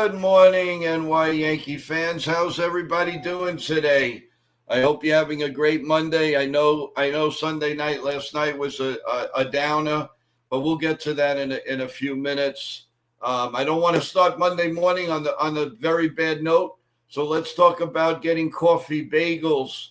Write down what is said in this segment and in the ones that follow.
Good morning, NY Yankee fans. How's everybody doing today? I hope you're having a great Monday. I know Sunday night last night was a downer, but we'll get to that in a few minutes. I don't want to start Monday morning on a very bad note, so let's talk about getting coffee, bagels,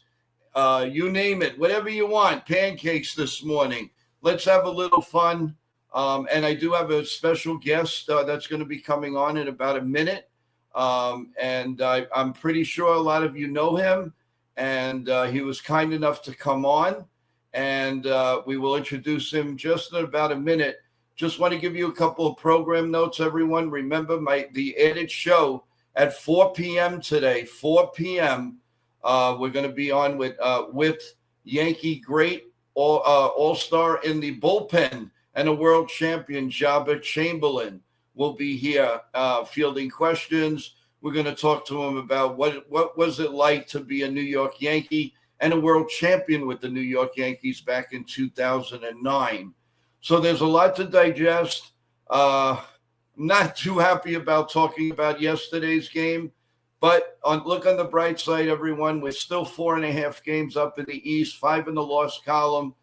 you name it, whatever you want, pancakes this morning. Let's have a little fun. And I do have a special guest that's going to be coming on in about a minute. I'm pretty sure a lot of you know him. And he was kind enough to come on. And we will introduce him just in about a minute. Just want to give you a couple of program notes, everyone. Remember the added show at 4 p.m. today, 4 p.m. We're going to be on with Yankee great all-star in the bullpen and a world champion, Jabba Chamberlain, will be here fielding questions. We're going to talk to him about what was it like to be a New York Yankee and a world champion with the New York Yankees back in 2009. So there's a lot to digest. Not too happy about talking about yesterday's game, but look on the bright side, everyone. We're still 4.5 games up in the East, 5 in the loss column.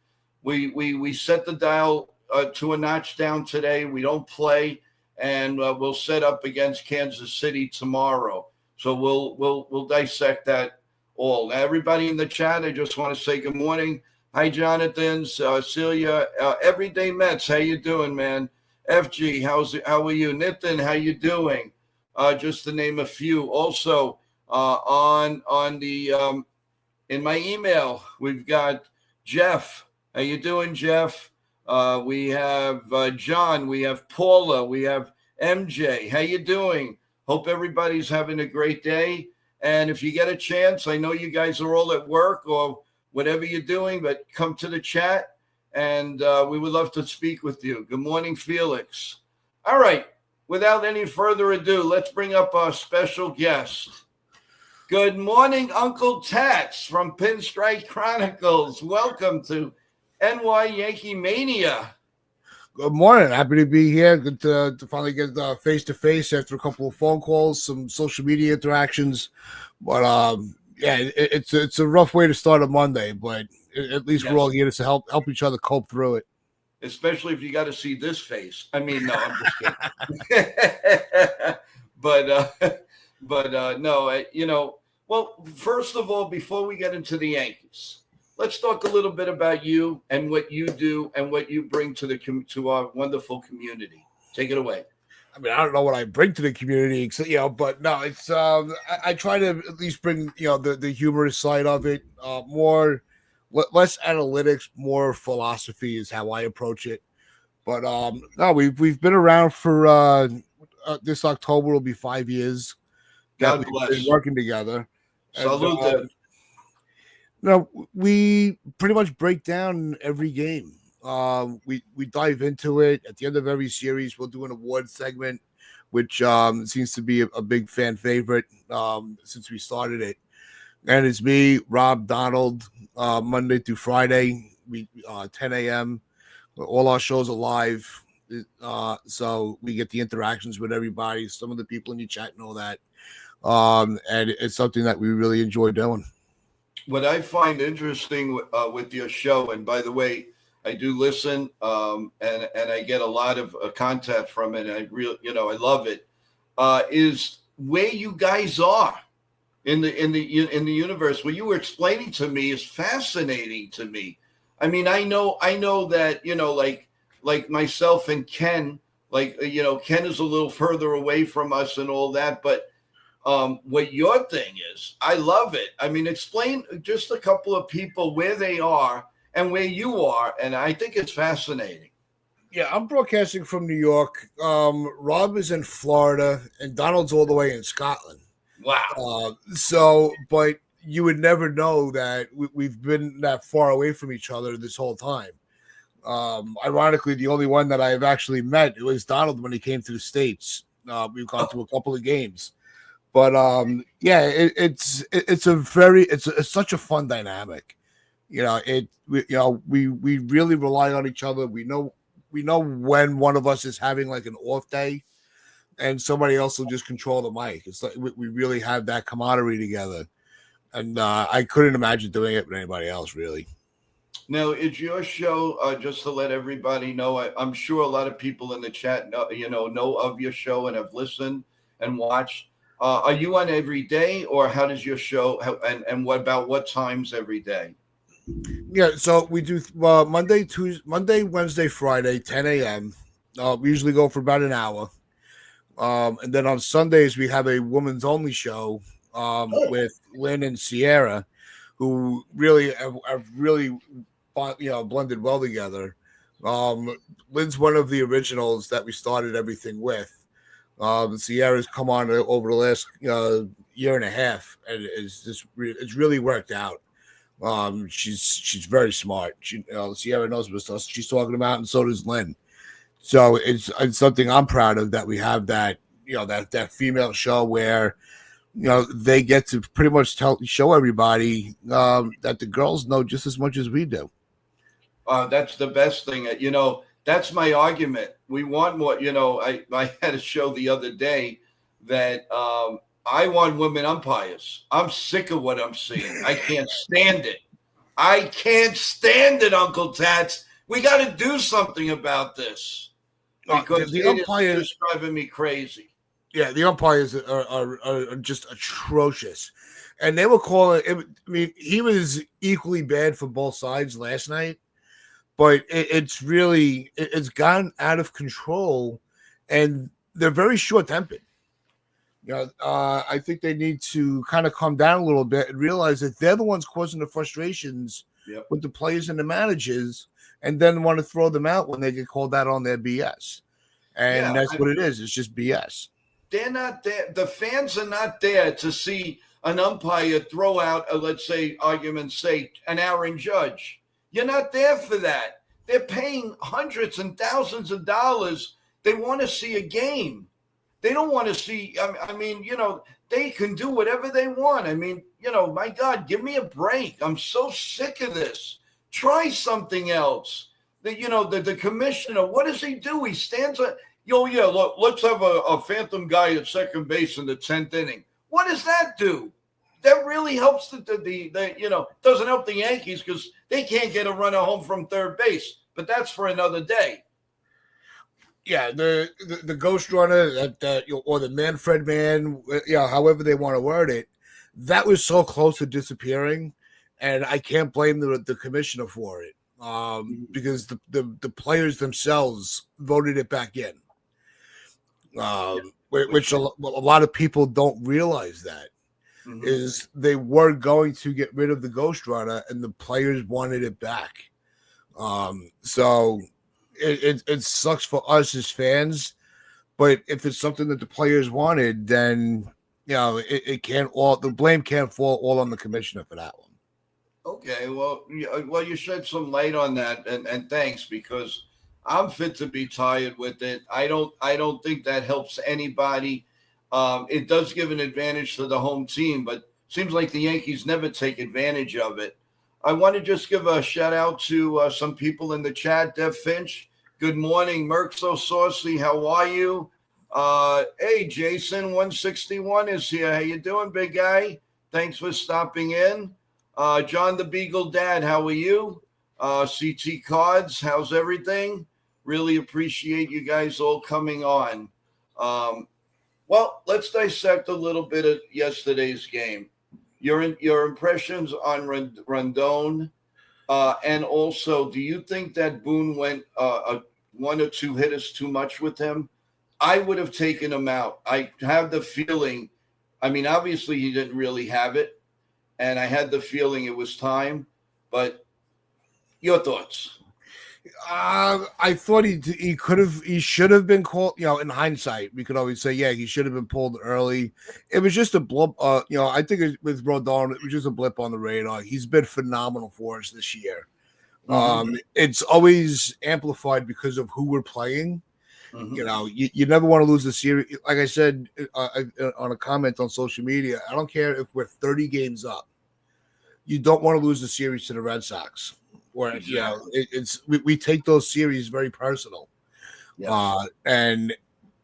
We set the dial to a notch down today. We don't play, and we'll set up against Kansas City tomorrow. So we'll dissect that all. Now, everybody in the chat, I just want to say good morning. Hi, Jonathan, Celia, Everyday Mets. How you doing, man? FG, how are you? Nitin, how you doing? Just to name a few. Also, on the in my email, we've got Jeff. How you doing, Jeff? We have John, we have Paula, we have MJ. How you doing? Hope everybody's having a great day. And if you get a chance, I know you guys are all at work or whatever you're doing, but come to the chat, and we would love to speak with you. Good morning, Felix. All right. Without any further ado, let's bring up our special guest. Good morning, Uncle Tats from Pinstripe Chronicles. Welcome to NY Yankee Mania. Good morning. Happy to be here. Good to finally get face-to-face after a couple of phone calls, some social media interactions. But, it's a rough way to start a Monday, but at least We're all here to help each other cope through it. Especially if you got to see this face. I mean, no, I'm just kidding. Well, first of all, before we get into the Yankees, let's talk a little bit about you and what you do and what you bring to our wonderful community. Take it away. I mean, I don't know what I bring to the community, but no, it's I try to at least bring the humorous side of it, less analytics, more philosophy is how I approach it. But no, we've been around for this October will be 5 years. God bless. We've been working together. Salute. We pretty much break down every game. We dive into it. At the end of every series, we'll do an award segment, which seems to be a big fan favorite since we started it. And it's me, Rob, Donald, Monday through Friday, 10 a.m. All our shows are live, so we get the interactions with everybody. Some of the people in your chat know that, and it's something that we really enjoy doing. What I find interesting with your show, and by the way, I do listen, and I get a lot of content from it. And I love it. Is where you guys are in the universe. What you were explaining to me is fascinating to me. I mean, I know that like myself and Ken, Ken is a little further away from us and all that, but what your thing is, I love it. I mean, explain just a couple of people where they are and where you are, and I think it's fascinating. Yeah, I'm broadcasting from New York. Rob is in Florida, and Donald's all the way in Scotland. Wow. But you would never know that we've been that far away from each other this whole time. Ironically, the only one that I've actually met was Donald when he came to the States. We've gone to a couple of games. But it's such a fun dynamic. We really rely on each other. We know when one of us is having like an off day. and somebody else will just control the mic. It's like we really have that camaraderie together, and I couldn't imagine doing it with anybody else, really. Now, is your show just to let everybody know? I'm sure a lot of people in the chat know of your show and have listened and watched. Are you on every day, or how does your show? And what about what times every day? Yeah, so we do Monday, Wednesday, Friday, 10 a.m. We usually go for about an hour. And then on Sundays we have a women's only show with Lynn and Sierra, who really have really blended well together. Lynn's one of the originals that we started everything with. Sierra's come on over the last year and a half, and it's really worked out. She's very smart. Sierra knows what she's talking about, and so does Lynn. So it's something I'm proud of, that we have that that female show where they get to pretty much show everybody that the girls know just as much as we do. That's the best thing. That's my argument. We want more. I had a show the other day that I want women umpires. I'm sick of what I'm seeing. I can't stand it. I can't stand it, Uncle Tats. We got to do something about this because the umpires is just driving me crazy. Yeah, the umpires are just atrocious, and they were calling. I mean, he was equally bad for both sides last night, but it's gotten out of control, and they're very short tempered. I think they need to kind of calm down a little bit and realize that they're the ones causing the frustrations with the players and the managers, and then want to throw them out when they get called out on their BS. And that's what it is. It's just BS. They're not there. The fans are not there to see an umpire throw out, let's say, argument's sake, an Aaron Judge. You're not there for that. They're paying hundreds and thousands of dollars. They want to see a game. They don't want to see. I mean, they can do whatever they want. I mean, my God, give me a break. I'm so sick of this. Try something else. The commissioner, what does he do? He stands up. Look, let's have a phantom guy at second base in the 10th inning. What does that do? That really helps doesn't help the Yankees because they can't get a runner home from third base. But that's for another day. Yeah, the ghost runner or the Manfred man, however they want to word it, that was so close to disappearing, and I can't blame the commissioner for it because the players themselves voted it back in. Which a lot of people don't realize that is they were going to get rid of the ghost runner and the players wanted it back. So it sucks for us as fans, but if it's something that the players wanted, then it can't the blame can't fall all on the commissioner for that one. Okay, well, you shed some light on that, and thanks, because I'm fit to be tired with it. I don't think that helps anybody. It does give an advantage to the home team, but seems like the Yankees never take advantage of it. I want to just give a shout out to some people in the chat. Dev Finch, good morning. Merc So Saucy, how are you? Hey, Jason 161 is here. How you doing, big guy? Thanks for stopping in. John the Beagle Dad, how are you? CT Cards, how's everything? Really appreciate you guys all coming on. Well, let's dissect a little bit of yesterday's game. Your impressions on Rondon, and also, do you think that Boone went one or two hitters too much with him? I would have taken him out. I have the feeling, I mean, obviously he didn't really have it, and I had the feeling it was time, but your thoughts? I thought he should have been called. In hindsight, we could always say, yeah, he should have been pulled early. It was just a blip. I think with Rodon, it was just a blip on the radar. He's been phenomenal for us this year. It's always amplified because of who we're playing. You never want to lose the series. Like I said on a comment on social media, I don't care if we're 30 games up. You don't want to lose the series to the Red Sox. Where we take those series very personal, and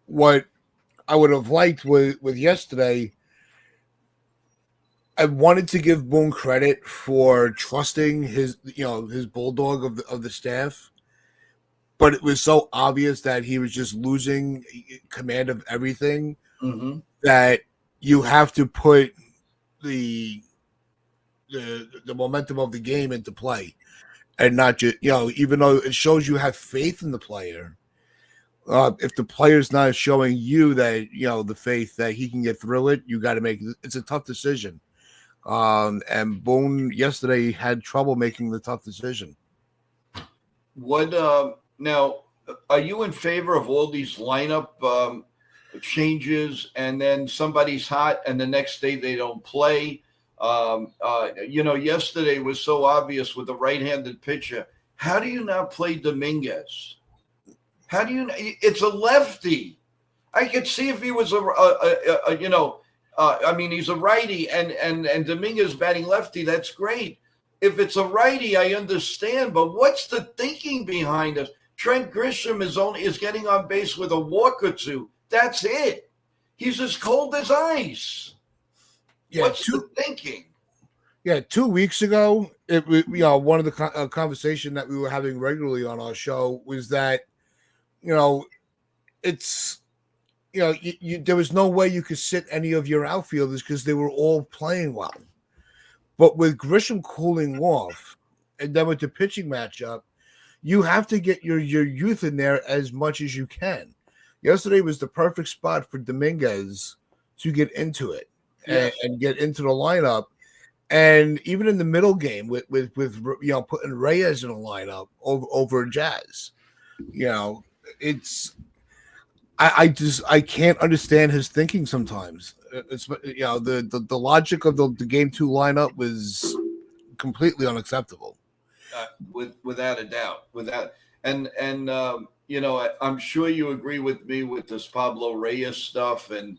what I would have liked with yesterday. I wanted to give Boone credit for trusting his bulldog of the staff, but it was so obvious that he was just losing command of everything Mm-hmm. that you have to put the the momentum of the game into play and not just even though it shows you have faith in the player. If the player's not showing you that the faith that he can get through it, you got to make it's a tough decision. And Boone yesterday had trouble making the tough decision. What now? Are you in favor of all these lineup changes, and then somebody's hot, and the next day they don't play? Yesterday was so obvious with the right-handed pitcher. How do you not play Dominguez? How do you? It's a lefty. I could see if he was I mean, he's a righty, and Dominguez batting lefty. That's great. If it's a righty, I understand. But what's the thinking behind it? Trent Grisham is getting on base with a walk or two. That's it. He's as cold as ice. Yeah, What's the thinking? Yeah, 2 weeks ago, one of the conversation that we were having regularly on our show was that it's there was no way you could sit any of your outfielders because they were all playing well. But with Grisham cooling off, and then with the pitching matchup, you have to get your youth in there as much as you can. Yesterday was the perfect spot for Dominguez to get into it and get into the lineup. And even in the middle game with putting Reyes in a lineup over Jazz, it's I can't understand his thinking sometimes. It's the logic of the game 2 lineup was completely unacceptable. Without a doubt, I'm sure you agree with me with this Pablo Reyes stuff and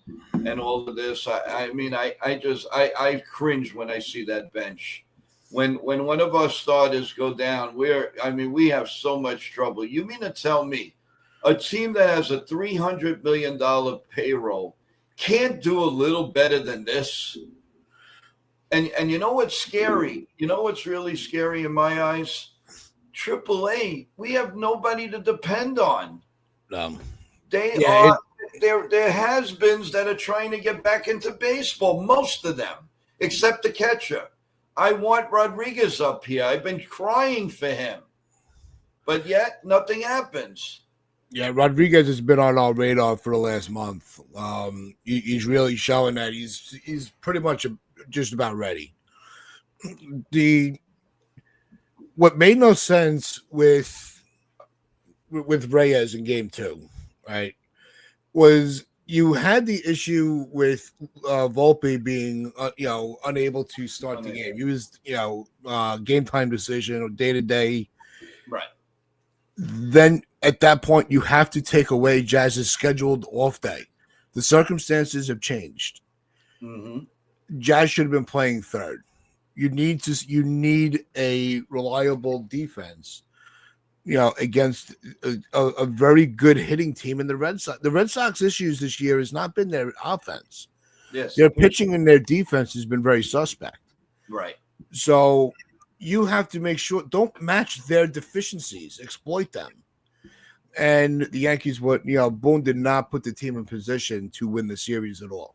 all of this. I cringe when I see that bench. When one of our starters go down, we have so much trouble. You mean to tell me a team that has a $300 million payroll can't do a little better than this? And you know what's scary? You know what's really scary in my eyes? AAA, we have nobody to depend on. They're has-beens that are trying to get back into baseball, most of them, except the catcher. I want Rodriguez up here. I've been crying for him. But yet, nothing happens. Yeah, Rodriguez has been on our radar for the last month. He's really showing that he's pretty much just about ready. What made no sense with Reyes in game 2, right, was you had the issue with Volpe being unable to start the game. He was game time decision or day to day. Right. Then at that point, you have to take away Jazz's scheduled off day. The circumstances have changed. Mm-hmm. Jazz should have been playing third. You need a reliable defense, against a very good hitting team in the Red Sox. The Red Sox issues this year has not been their offense. Yes. Their pitching and their defense has been very suspect. Right. So you have to make sure don't match their deficiencies, exploit them. And the Yankees Boone did not put the team in position to win the series at all.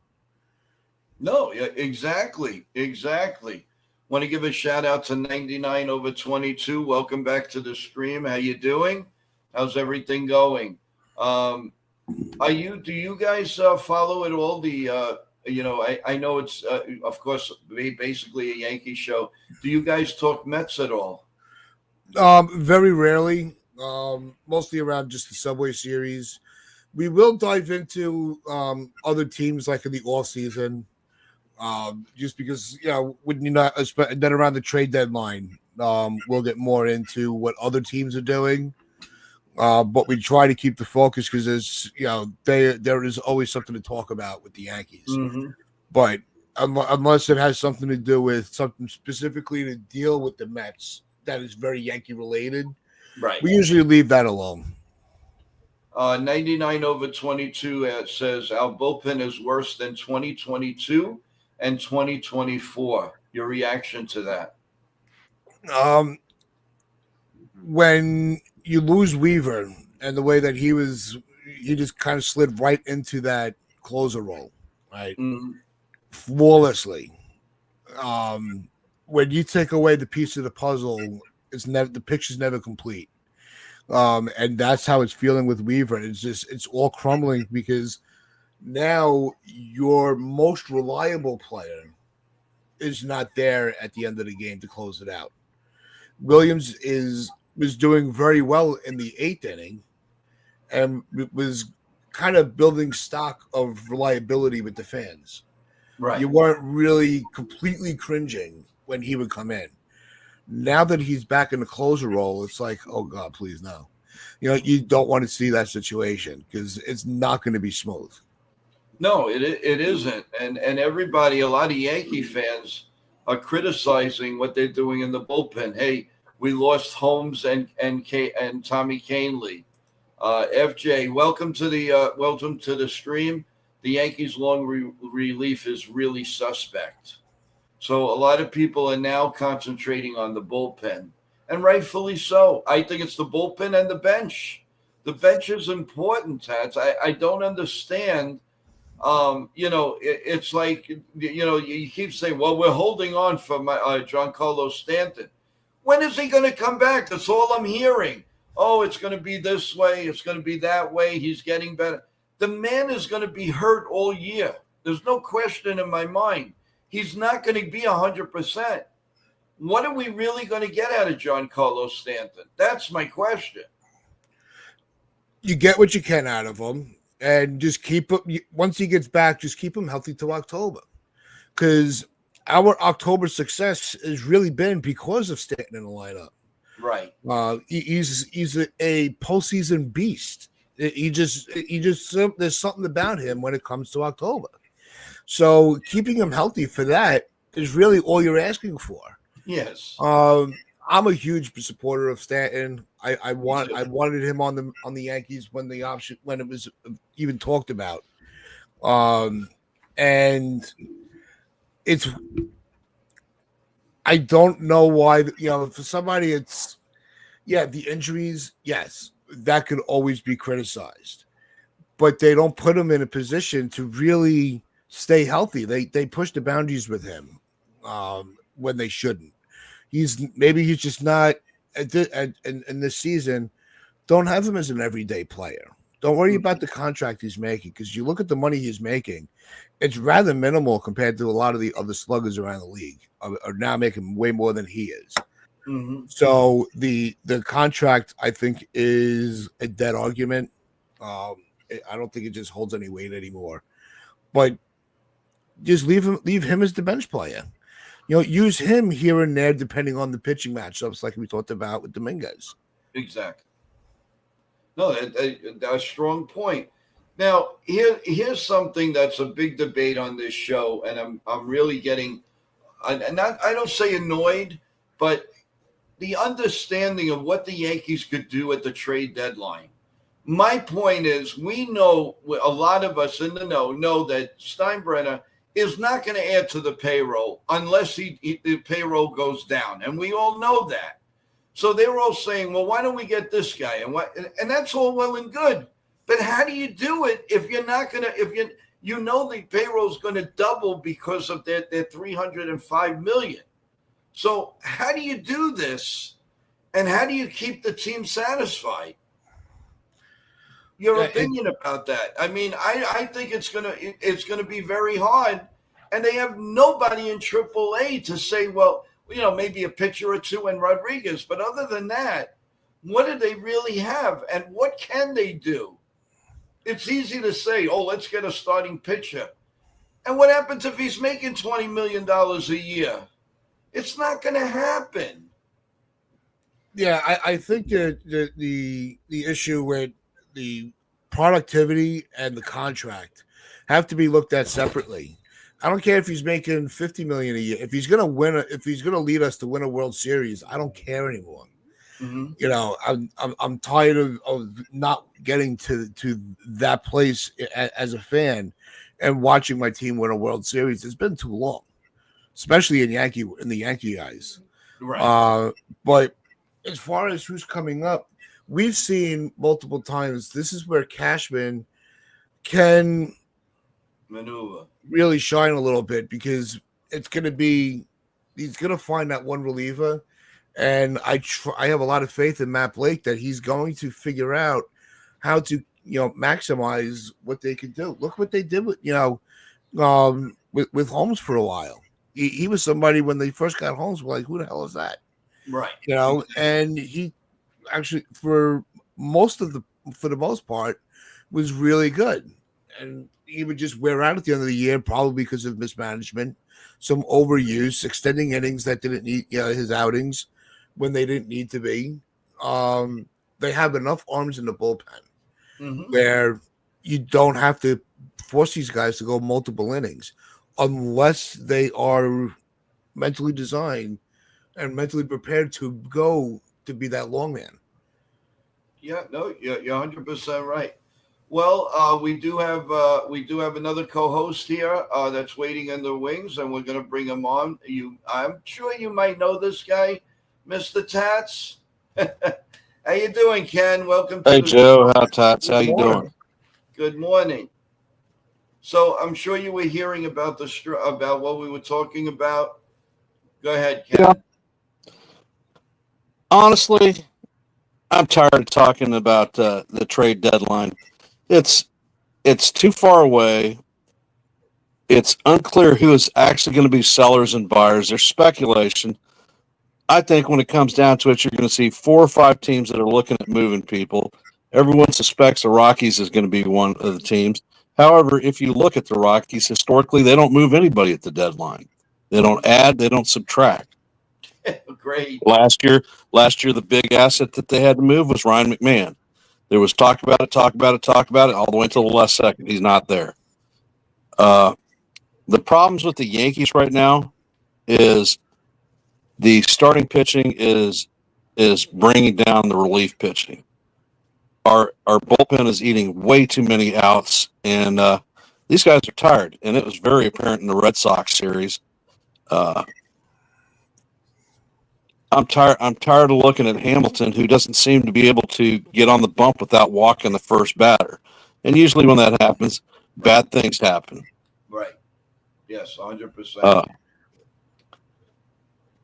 No, yeah, exactly. Want to give a shout out to 99/22. Welcome back to the stream. How you doing? How's everything going? Do you guys follow at all the I know it's of course basically a Yankee show. Do you guys talk Mets at all? Very rarely. Mostly around just the Subway Series. We will dive into other teams like in the off season. Just because when you're not, then around the trade deadline, we'll get more into what other teams are doing. But we try to keep the focus because there is always something to talk about with the Yankees. Mm-hmm. But unless it has something to do with something specifically to deal with the Mets that is very Yankee related, right? We usually leave that alone. 99 over 22 says our bullpen is worse than 2022 and 2024. Your reaction to that? Um, when you lose Weaver and the way that he just kind of slid right into that closer role, right? Mm, Flawlessly. Um, when you take away the piece of the puzzle, the picture's never complete. And that's how it's feeling with Weaver. It's all crumbling because now your most reliable player is not there at the end of the game to close it out. Williams was doing very well in the eighth inning and was kind of building stock of reliability with the fans. right. You weren't really completely cringing when he would come in. Now that he's back in the closer role, it's like, oh God, please no. You don't want to see that situation because it's not going to be smooth. No, it isn't, and everybody, a lot of Yankee fans are criticizing what they're doing in the bullpen. Hey, we lost Holmes and Tommy Canley. FJ, welcome to the stream. The Yankees' long relief is really suspect. So a lot of people are now concentrating on the bullpen, and rightfully so. I think it's the bullpen and the bench. The bench is important, Tats. I don't understand. It's like you keep saying, "Well, we're holding on for my Giancarlo Stanton." When is he going to come back? That's all I'm hearing. Oh, it's going to be this way. It's going to be that way. He's getting better. The man is going to be hurt all year. There's no question in my mind. He's not going to be 100%. What are we really going to get out of Giancarlo Stanton? That's my question. You get what you can out of him, and just keep him. Once he gets back, just keep him healthy till October, because our October success has really been because of Stanton in the lineup. Right. He's a postseason beast. He just there's something about him when it comes to October. So keeping him healthy for that is really all you're asking for. Yes. I'm a huge supporter of Stanton. I wanted him on the Yankees when it was even talked about. And it's I don't know why, for somebody the injuries, yes, that could always be criticized. But they don't put him in a position to really stay healthy. They push the boundaries with him when they shouldn't. He's just not in this season. Don't have him as an everyday player. Don't worry about the contract he's making, because you look at the money he's making, it's rather minimal compared to a lot of the other sluggers around the league are now making way more than he is. Mm-hmm. So the contract, I think, is a dead argument. I don't think it just holds any weight anymore. But just leave him as the bench player. Use him here and there depending on the pitching matchups, like we talked about with Dominguez. Exactly. No, a strong point. Now, here's something that's a big debate on this show, and I'm really getting, I don't say annoyed, but the understanding of what the Yankees could do at the trade deadline. My point is, we know, a lot of us in the know that Steinbrenner is not going to add to the payroll unless the payroll goes down, and we all know that. So they were all saying, well, why don't we get this guy? And that's all well and good. But how do you do it if you're not going to, if the payroll is going to double because of their $305 million? So how do you do this? And how do you keep the team satisfied? Your opinion about that? I mean, I think it's gonna be very hard, and they have nobody in AAA to say, well, maybe a pitcher or two and Rodriguez, but other than that, what do they really have, and what can they do? It's easy to say, oh, let's get a starting pitcher, and what happens if he's making $20 million a year? It's not going to happen. Yeah, I think that the issue with the productivity and the contract have to be looked at separately. I don't care if he's making $50 million a year. If he's going to lead us to win a World Series, I don't care anymore. Mm-hmm. You know, I'm tired of not getting to that place as a fan and watching my team win a World Series. It's been too long, especially in the Yankee eyes. Right. But as far as who's coming up, we've seen multiple times. This is where Cashman can Maneuver. really shine a little bit because it's going to be he's going to find that one reliever, and I have a lot of faith in Matt Blake that he's going to figure out how to maximize what they can do. Look what they did with with Holmes for a while. He was somebody when they first got Holmes, we're like, who the hell is that? Right. And he actually for the most part was really good, and he would just wear out at the end of the year, probably because of mismanagement, some overuse, extending innings that didn't need his outings when they didn't need to be. They have enough arms in the bullpen Mm-hmm. where you don't have to force these guys to go multiple innings unless they are mentally designed and mentally prepared to go to be that long man. Yeah, no, you're 100% right. Well, we do have another co-host here that's waiting in the wings, and we're going to bring him on. I'm sure you might know this guy, Mr. Tats. How you doing, Ken? Welcome to Hey the Joe, how Tots? How Good you morning. doing? Good morning. So I'm sure you were hearing about about what we were talking about. Go ahead, Yeah. Ken. Honestly, I'm tired of talking about the trade deadline. It's it's too far away. It's unclear who is actually going to be sellers and buyers. There's speculation. I think when it comes down to it, you're going to see 4 or 5 teams that are looking at moving people. Everyone suspects the Rockies is going to be one of the teams. However, if you look at the Rockies historically, they don't move anybody at the deadline. They don't add. They don't subtract. Great. Last year, the big asset that they had to move was Ryan McMahon. There was talk about it, talk about it, all the way until the last second. He's not there. Uh, the problems with the Yankees right now is the starting pitching is bringing down the relief pitching. Our bullpen is eating way too many outs, and these guys are tired. And it was very apparent in the Red Sox series. Uh, I'm tired. I'm tired of looking at Hamilton, who doesn't seem to be able to get on the bump without walking the first batter. And usually, when that happens, bad things happen. Right. Yes, 100%.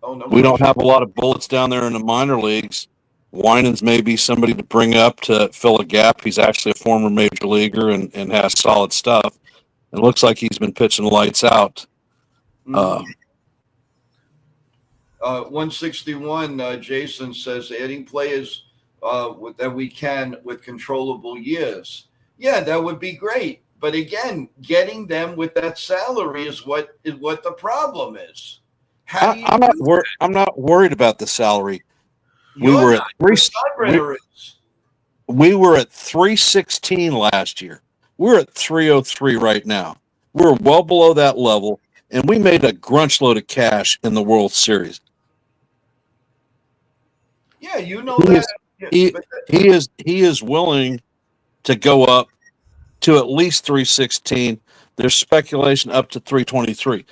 Oh, no We don't question. have a lot of bullets down there in the minor leagues. Winans may be somebody to bring up to fill a gap. He's actually a former major leaguer and has solid stuff. It looks like he's been pitching lights out. Mhm. 161, Jason says adding players that we can with controllable years. Yeah, that would be great. But again, getting them with that salary is what the problem is. How do you I'm not do? I'm not worried about the salary. We You're were not. at Your three. We, steinbrenner is. we were at 316 last year. We're at 303 right now. We're well below that level, and we made a grunch load of cash in the World Series. Yeah, you know He that. is Yeah, he but he is willing to go up to at least 316. There's speculation up to 323.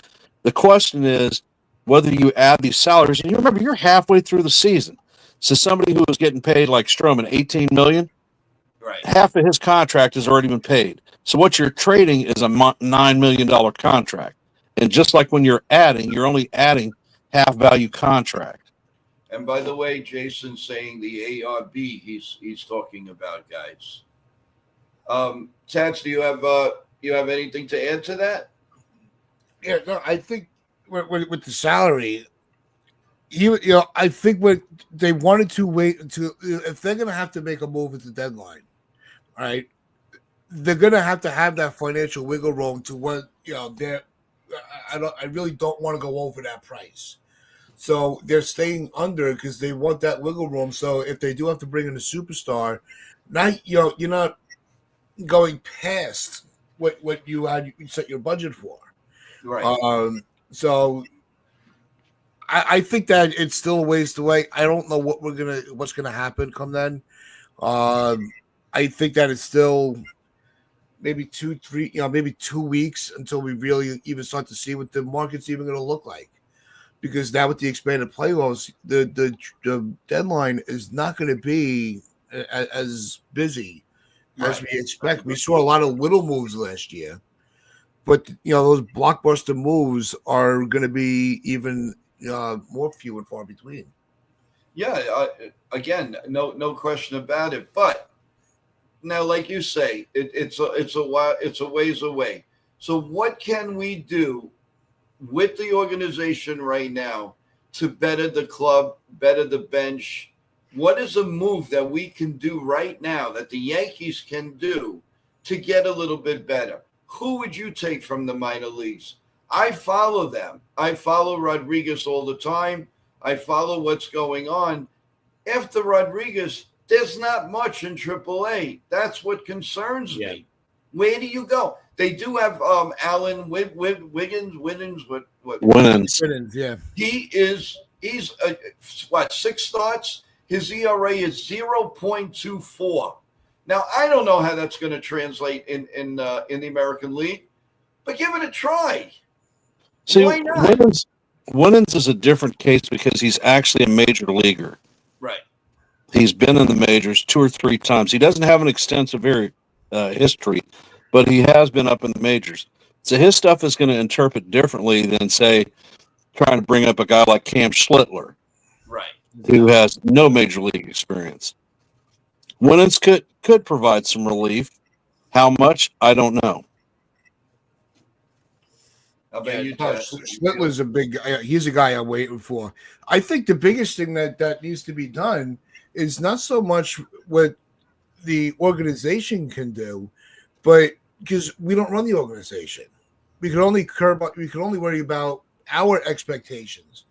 The question is whether you add these salaries, and you remember you're halfway through the season. So somebody who was getting paid like Stroman 18 million, right. half of his contract has already been paid. So what you're trading is a $9 million contract. And just like when you're adding, you're only adding half value contract. And by the way, Jason's saying the ARB he's talking about, guys. Tats, do you have anything to add to that? Yeah, no, I think with the salary, I think what they wanted to wait until if they're going to have to make a move at the deadline, right? They're going to have that financial wiggle room to what they're. I really don't want to go over that price, so they're staying under because they want that wiggle room. So if they do have to bring in a superstar, not you're not going past what you set your budget for. Right. So I think that it's still a ways away. I don't know what's gonna happen come then. I think that it's still maybe 2, 3, maybe 2 weeks until we really even start to see what the market's even going to look like. Because now with the expanded playoffs, the deadline is not going to be as busy as we expect. We saw a lot of little moves last year, but those blockbuster moves are going to be even more few and far between. Yeah, again, no question about it. But now, like you say, it's a ways away. So, what can we do with the organization right now to better the club, better the bench? What is a move that we can do right now that the Yankees can do to get a little bit better? Who would you take from the minor leagues? I follow them. I follow Rodriguez all the time. I follow what's going on. After Rodriguez, there's not much in AAA. That's what concerns me. Where do you go? They do have Alan Wiggins. Winnings. Yeah. He's what, 6 starts? His ERA is 0.24. Now I don't know how that's going to translate in the American League, but give it a try. See, why not? Winnings is a different case because he's actually a major leaguer. Right. He's been in the majors 2 or 3 times. He doesn't have an extensive history, but he has been up in the majors. So his stuff is going to interpret differently than, say, trying to bring up a guy like Cam Schlittler, Right. who has no major league experience. Winnings could provide some relief. How much, I don't know. How about you, Jess? Schlittler's a big guy. He's a guy I'm waiting for. I think the biggest thing that needs to be done is not so much what the organization can do, but because we don't run the organization, we can only worry about our expectations.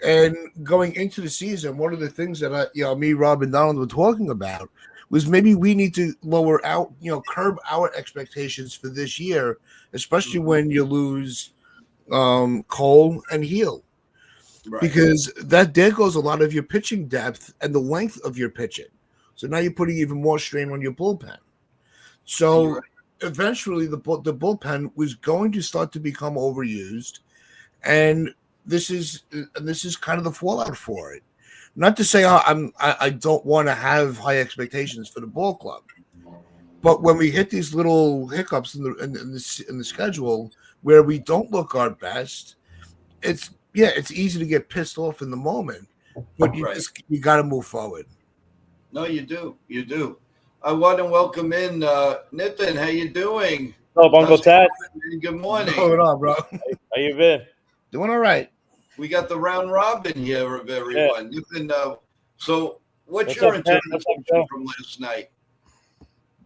And going into the season, one of the things that me, Rob, and Donald were talking about was maybe we need to curb our expectations for this year, especially when you lose Cole and Heel, because there goes a lot of your pitching depth and the length of your pitching. So now you're putting even more strain on your bullpen. So eventually, the bullpen was going to start to become overused, and this is kind of the fallout for it. Not to say I don't want to have high expectations for the ball club, but when we hit these little hiccups in the schedule where we don't look our best, it's easy to get pissed off in the moment, but you got to move forward. No, you do. I want to welcome in Nitin. How you doing? Hello, Uncle Ted. Good morning. What's going on, bro? How you been? Doing all right. We got the round robin here of everyone. Nitin, so what's your up, Ted? interpretation from last night?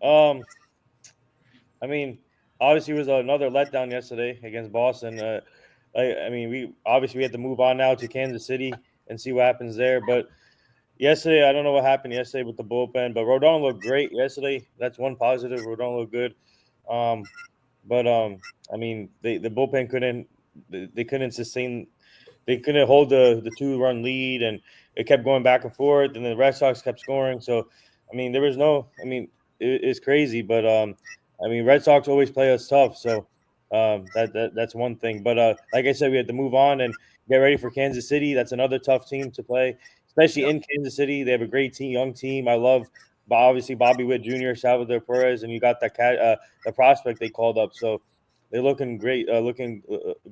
I mean, obviously it was another letdown yesterday against Boston. We had to move on now to Kansas City and see what happens there. But yesterday, I don't know what happened yesterday with the bullpen, but Rodon looked great yesterday. That's one positive. Rodon looked good. The bullpen couldn't sustain. They couldn't hold the 2-run lead, and it kept going back and forth. And the Red Sox kept scoring. So, there was no. It's crazy, but Red Sox always play us tough. So that's one thing. But like I said, we had to move on and get ready for Kansas City. That's another tough team to play, especially in Kansas City. They have a great team, young team. I love obviously Bobby Witt Jr., Salvador Perez, and you got that the prospect they called up. So they're looking great, good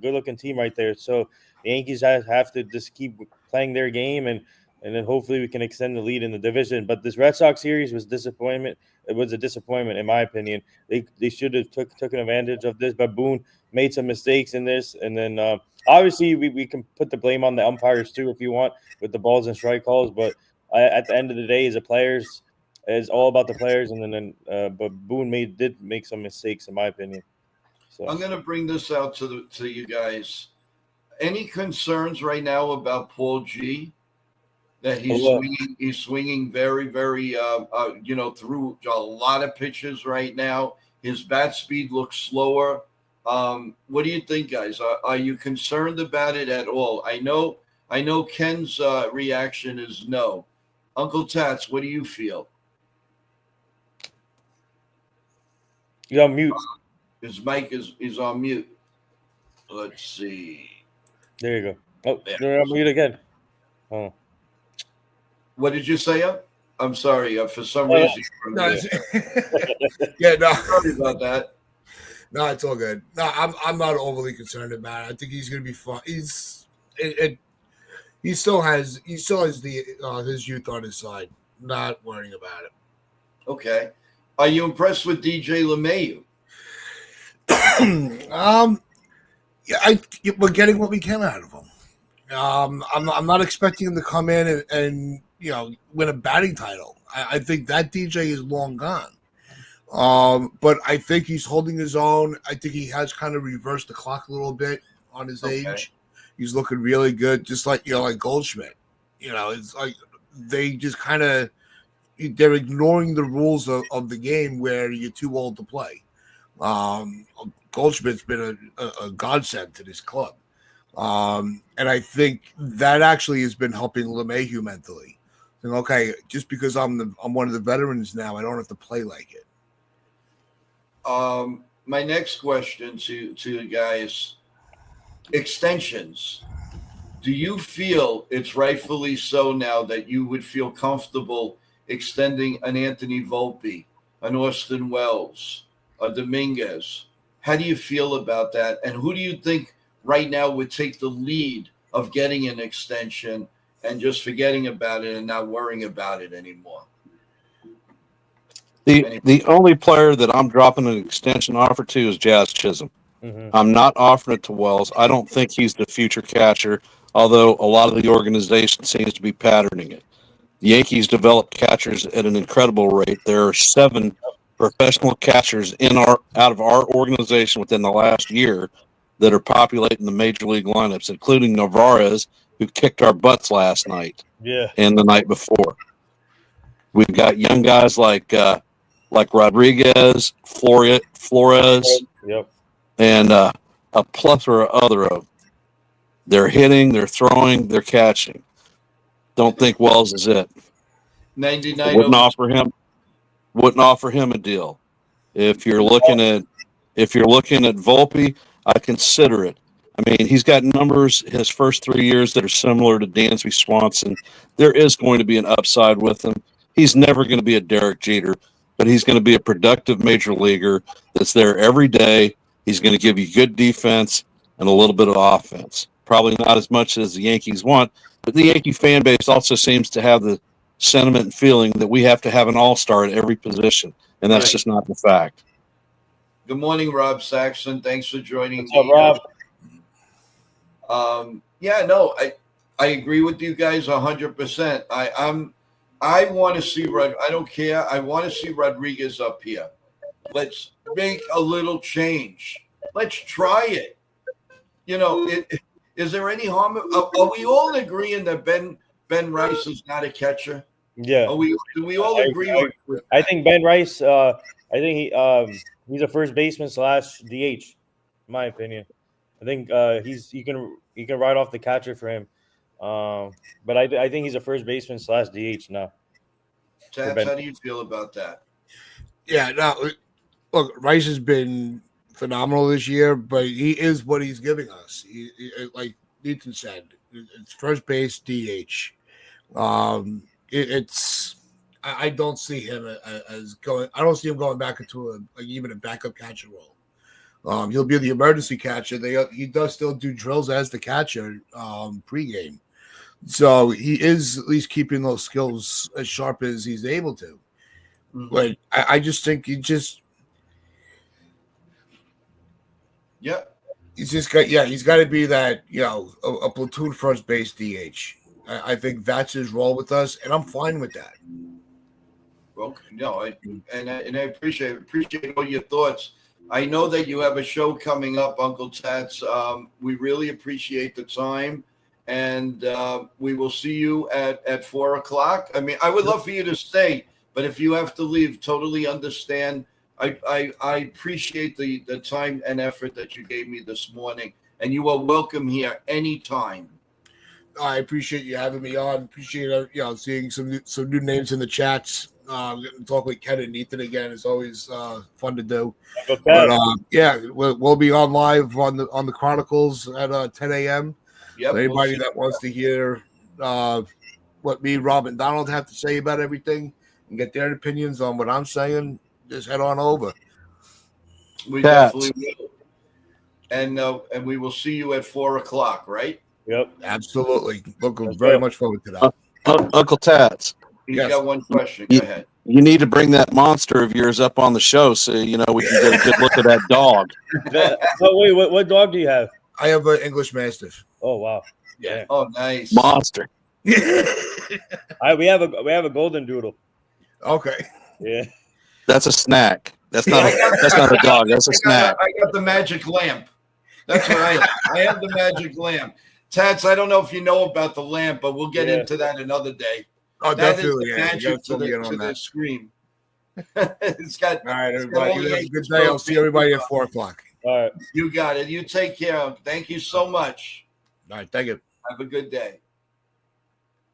looking team right there. So the Yankees have to just keep playing their game, and then hopefully we can extend the lead in the division. But this Red Sox series was disappointment. It was a disappointment in my opinion. They should have taken advantage of this, but Boone made some mistakes in this. And then obviously we can put the blame on the umpires too if you want with the balls and strike calls. But at the end of the day, as the players, it's all about the players. And then but Boone did make some mistakes in my opinion. So I'm going to bring this out to you guys. Any concerns right now about Paul G? That he's swinging very, very, through a lot of pitches right now. His bat speed looks slower. What do you think, guys? Are you concerned about it at all? I know I know Ken's reaction is no. Uncle Tats, what do you feel? You're on mute. His mic is on mute. Let's see. There you go. Oh, Yeah. you're on mute again. Oh. What did you say? I'm sorry. For some Oh, reason, No, yeah, no, sorry about that. no, it's all good. No, I'm not overly concerned about it. I think he's going to be fine. He still has the his youth on his side. Not worrying about it. Okay. Are you impressed with DJ LeMahieu? Yeah, we're getting what we can out of him. I'm not expecting him to come in and win a batting title. I think that DJ is long gone. But I think he's holding his own. I think he has kind of reversed the clock a little bit on his age. He's looking really good, just like like Goldschmidt. It's like they just kind of they're ignoring the rules of the game where you're too old to play. Goldschmidt's been a godsend to this club. And I think that actually has been helping LeMahieu mentally. Saying, okay, just because I'm one of the veterans now, I don't have to play like it. My next question to you guys: extensions. Do you feel it's rightfully so now that you would feel comfortable extending an Anthony Volpe, an Austin Wells, a Dominguez? How do you feel about that? And who do you think right now would take the lead of getting an extension and just forgetting about it and not worrying about it anymore? The only player that I'm dropping an extension offer to is Jazz Chisholm. Mm-hmm. I'm not offering it to Wells. I don't think he's the future catcher, although a lot of the organization seems to be patterning it. The Yankees develop catchers at an incredible rate. There are 7 professional catchers out of our organization within the last year that are populating the major league lineups, including Narvaez, who kicked our butts last night and the night before. We've got young guys like Rodriguez, Flores, and a plethora of. They're hitting, they're throwing, they're catching. Don't think Wells is it. 99 Wouldn't offer him a deal. If you're looking at Volpe, I consider it. I mean, he's got numbers his first 3 years that are similar to Dansby Swanson. There is going to be an upside with him. He's never going to be a Derek Jeter, but he's going to be a productive major leaguer that's there every day. He's going to give you good defense and a little bit of offense. Probably not as much as the Yankees want, but the Yankee fan base also seems to have the sentiment and feeling that we have to have an all-star at every position, and that's just not the fact. Good morning, Rob Saxon. Thanks for joining me. Rob? I agree with you guys 100%. I want to see I don't care. I want to see Rodriguez up here. Let's make a little change. Let's try it. Is there any harm? Are we all agreeing that Ben Rice is not a catcher? Yeah. Do we all agree? I think Ben Rice. I think he's a first baseman / DH. In my opinion, I think you can write off the catcher for him. But I think he's a first baseman / DH now. Tats, how do you feel about that? Yeah, no. Look, Rice has been phenomenal this year, but he is what he's giving us. Like Ethan said, it's first base DH. I don't see him as going. I don't see him going back into even a backup catcher role. He'll be the emergency catcher. He does still do drills as the catcher pregame, so he is at least keeping those skills as sharp as he's able to. Mm-hmm. But I just think he's got to be that a platoon first base DH. I think that's his role with us, and I'm fine with that. Well, I appreciate all your thoughts. I know that you have a show coming up, Uncle Tats. We really appreciate the time, and we will see you at 4:00. I mean, I would love for you to stay, but if you have to leave, totally understand. I appreciate the time and effort that you gave me this morning, and you are welcome here anytime. I appreciate you having me on. Appreciate seeing some new names in the chats. Getting to talk with Ken and Ethan again is always fun to do. Go But Cats. yeah, we'll be on live on the Chronicles at 10 a.m. Yep, So anybody that wants to hear what me, Rob, and Donald have to say about everything and get their opinions on what I'm saying, just head on over. we Cats. definitely will. And we will see you at 4:00, right? Yep. Absolutely. Looking Let's very go. much forward to that. Uncle Tats, He's Yes. got one question. You- Go ahead. you need to bring that monster of yours up on the show so we can get a good look at that dog. Wait, what dog do you have? I have an English Mastiff. Oh wow. Yeah. Oh, nice. Monster. We have a golden doodle. Okay. Yeah. That's a snack. That's not a dog. That's a snack. I got the magic lamp. That's what I have. I have the magic lamp. Tats, I don't know if you know about the lamp, but we'll get into that another day. Oh, That definitely. is the Yeah. You magic gotta to fill me in on the that. screen. It's got. All right, it's got everybody. all You the have a Yankees good day. I'll see everybody at 4:00. All right. You got it. You take care. Thank you so much. All right. Thank you. Have a good day.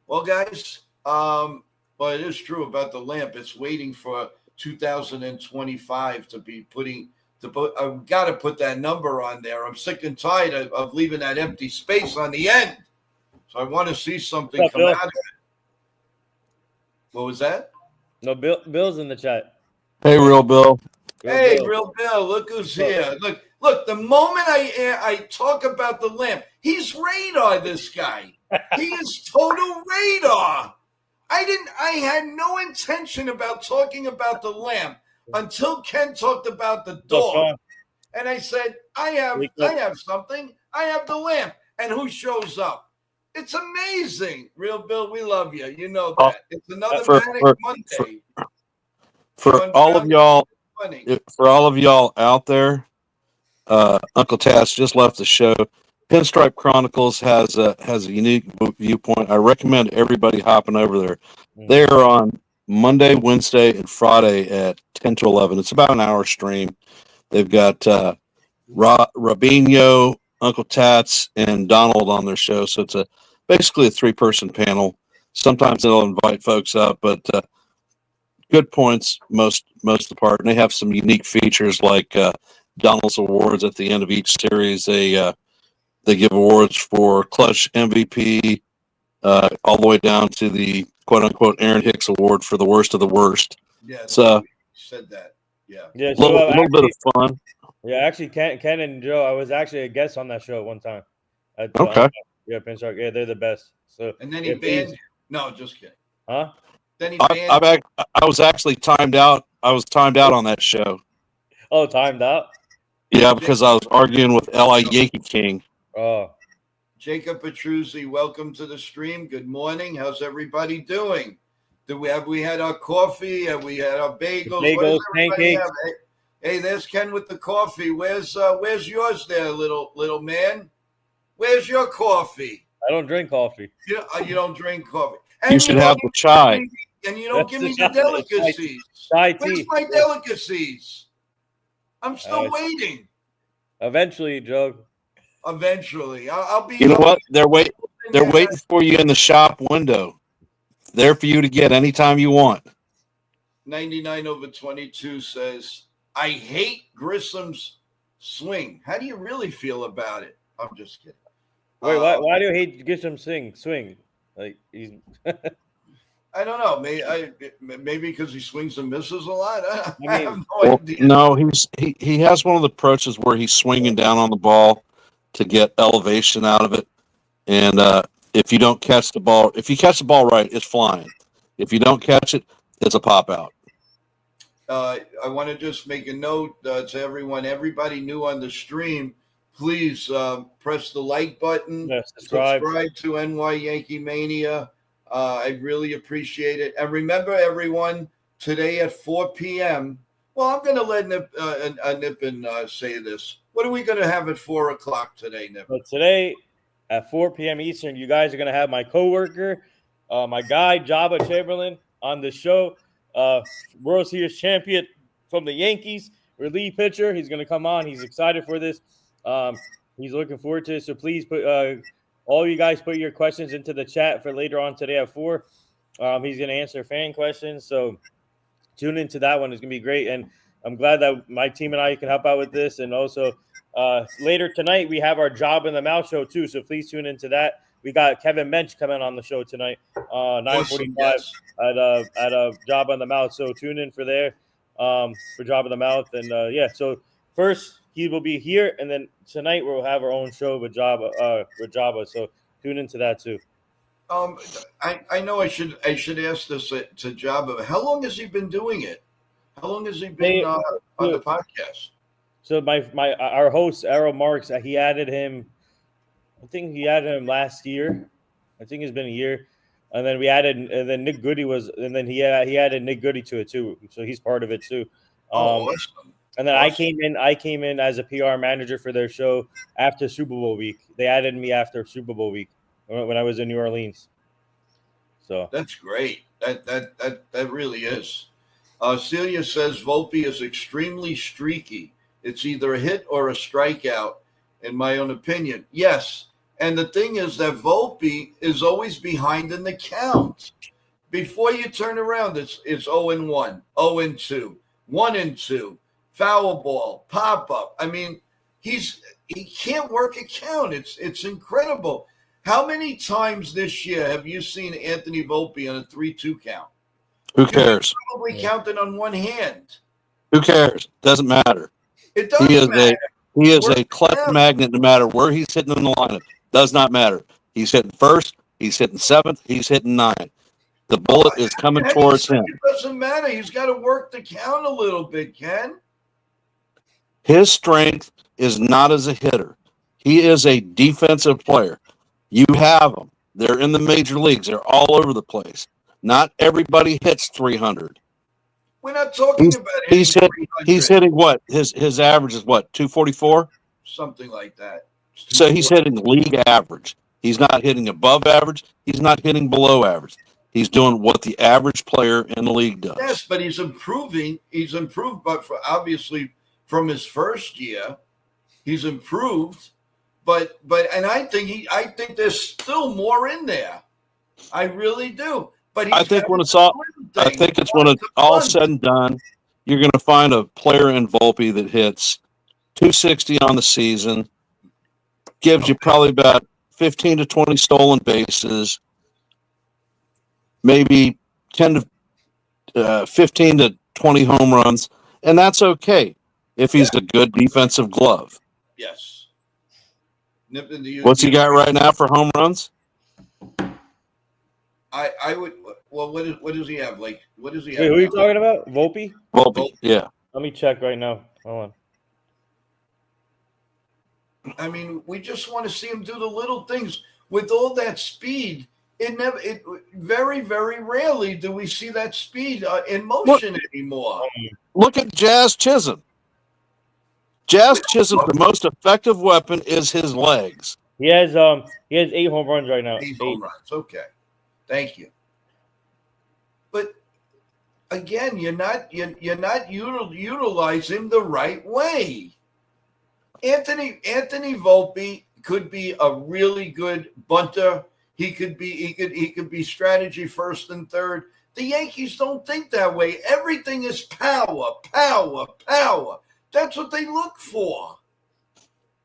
Well, guys, well, it is true about the lamp. It's waiting for 2025 to be I've got to put that number on there. I'm sick and tired of leaving that empty space on the end. So I want to see something What's up, come Bill? out of it. What was that? No, Bill's in the chat. Hey, Real Bill. Hey, Bill. Real Bill, look who's here. Look, the moment I talk about the lamp, he's radar, this guy. He is total radar. I had no intention about talking about the lamp until Ken talked about the dog. And I said, I have something. I have the lamp. And who shows up? It's amazing. Real Bill, we love you. You know that. It's another Manic Monday. For all of y'all out there, Uncle Tass just left the show. Pinstripe Chronicles has a unique viewpoint. I recommend everybody hopping over there. They are on Monday, Wednesday, and Friday at 10 to 11. It's about an hour stream. They've got Robinho, Uncle Tats, and Donald on their show. So it's basically a 3-person panel. Sometimes they'll invite folks up, but good points most of the part. And they have some unique features like Donald's Awards at the end of each series. They give awards for clutch MVP, all the way down to the quote unquote Aaron Hicks Award for the worst of the worst. Yeah, so said that. Yeah, Yeah. A little bit of fun. Yeah, actually, Ken and Joe, I was actually a guest on that show one time. Okay. Yeah, Pinstripe. Yeah, they're the best. So and then he banned. No, just kidding. Huh? Then he banned. I was actually timed out. I was timed out on that show. Oh, timed out. Yeah, because I was arguing with L.I. Yankee King. Oh. Jacob Petruzzi, welcome to the stream. Good morning. How's everybody doing? Have we had our coffee? Have we had our bagels? Bagels, pancakes. Hey, there's Ken with the coffee. Where's yours there, little man? Where's your coffee? I don't drink coffee. You don't drink coffee. And you should have the chai. And you don't give me the delicacies. Chai tea. Where's my delicacies? I'm still waiting. Eventually, Joe. Eventually, I'll be. You know what? They're waiting for you in the shop window. There for you to get anytime you want. 99/22 says, "I hate Grissom's swing." How do you really feel about it? I'm just kidding. Wait, why do you hate Grissom swing? Like he's. I don't know. Maybe because he swings and misses a lot. I have no idea. No, he has one of the approaches where he's swinging down on the ball to get elevation out of it. And if you don't catch the ball, if you catch the ball right, it's flying. If you don't catch it, it's a pop out. I want to just make a note to everyone, everybody new on the stream, please press the like button, subscribe to NY Yankee Mania. I really appreciate it. And remember, everyone, today at 4 p.m., well, I'm going to let Nippon say this. What are we going to have at 4 o'clock today, Nippon? So today at 4 p.m. Eastern, you guys are going to have my coworker, my guy, Jabba Chamberlain, on the show. World Series champion from the Yankees, relief pitcher. He's going to come on. He's excited for this. He's looking forward to it. So please all you guys put your questions into the chat for later on today at 4. He's going to answer fan questions. So tune into that one. It's going to be great. And I'm glad that my team and I can help out with this. And also later tonight, we have our Job in the Mouth show too. So please tune into that. We got Kevin Mensch coming on the show tonight, 9:45 yes. at a Job on the Mouth. So tune in for there for Job in the Mouth. And yeah, so first he will be here, and then tonight we'll have our own show with Jabba. So tune into that too. I know I should ask this to Jabba. How long has he been doing it? How long has he been on the podcast? So our host Errol Marks, he added him. I think he added him last year. I think it's been a year, and then and then Nick Goody and then he added Nick Goody to it too. So he's part of it too. Awesome. And then awesome. I came in as a PR manager for their show after Super Bowl week. They added me after Super Bowl week when I was in New Orleans. So that's great. That really is. Celia says Volpe is extremely streaky. It's either a hit or a strikeout, in my own opinion. Yes. And the thing is that Volpe is always behind in the count. Before you turn around, it's 0-1, 0-2, 1-2, foul ball, pop up. I mean, he can't work a count. It's incredible. How many times this year have you seen Anthony Volpe on a 3-2 count? Who cares? Probably counting on one hand. Who cares? Doesn't matter. It doesn't matter. He is a clutch magnet no matter where he's hitting in the lineup. Does not matter. He's hitting first. He's hitting seventh. He's hitting 9. The bullet is coming towards him. It doesn't matter. He's got to work the count a little bit, Ken. His strength is not as a hitter. He is a defensive player. You have them. They're in the major leagues. They're all over the place. Not everybody hits 300. We're not talking about he's hitting what? His average is what? 244? Something like that. So he's hitting league average. He's not hitting above average. He's not hitting below average. He's doing what the average player in the league does. Yes, but he's improving. He's improved, but obviously from his first year, he's improved. But I think there's still more in there. I really do. But I think when it's all said and done, you're going to find a player in Volpe that hits 260 on the season, gives you probably about 15 to 20 stolen bases, maybe 10 to 15 to 20 home runs, and that's okay if he's a good defensive glove. Yes. What's he got right now for home runs? I would. Well, what does he have? Like, what does he have? Wait, who are you talking about? Volpe? Volpe, yeah. Let me check right now. Hold on. I mean, we just want to see him do the little things with all that speed. Very, very rarely do we see that speed in motion anymore. Look at Jazz Chisholm. Jazz Chisholm, the most effective weapon is his legs. He has 8 home runs right now. 8 home runs. Okay. Thank you. But again, you're not utilizing the right way. Anthony Volpe could be a really good bunter. He could be strategy first and third. The Yankees don't think that way. Everything is power, power, power. That's what they look for.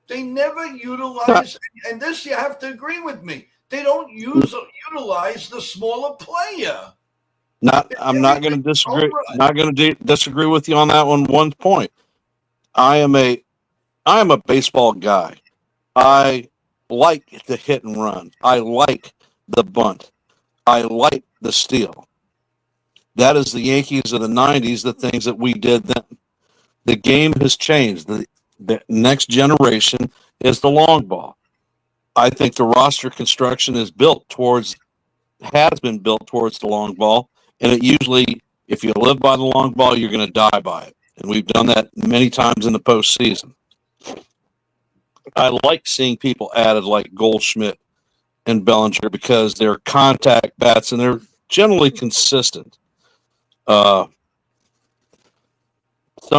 They never utilize, and this you have to agree with me. They don't utilize the smaller player. I'm not going to disagree. Not going to disagree with you on that one point. I am a baseball guy. I like the hit and run. I like the bunt. I like the steal. That is the Yankees of the 90s, the things that we did then. The game has changed. The next generation is the long ball. I think the roster construction has been built towards the long ball. And it usually, if you live by the long ball, you're going to die by it. And we've done that many times in the postseason. I like seeing people added like Goldschmidt and Bellinger because they're contact bats and they're generally consistent. Some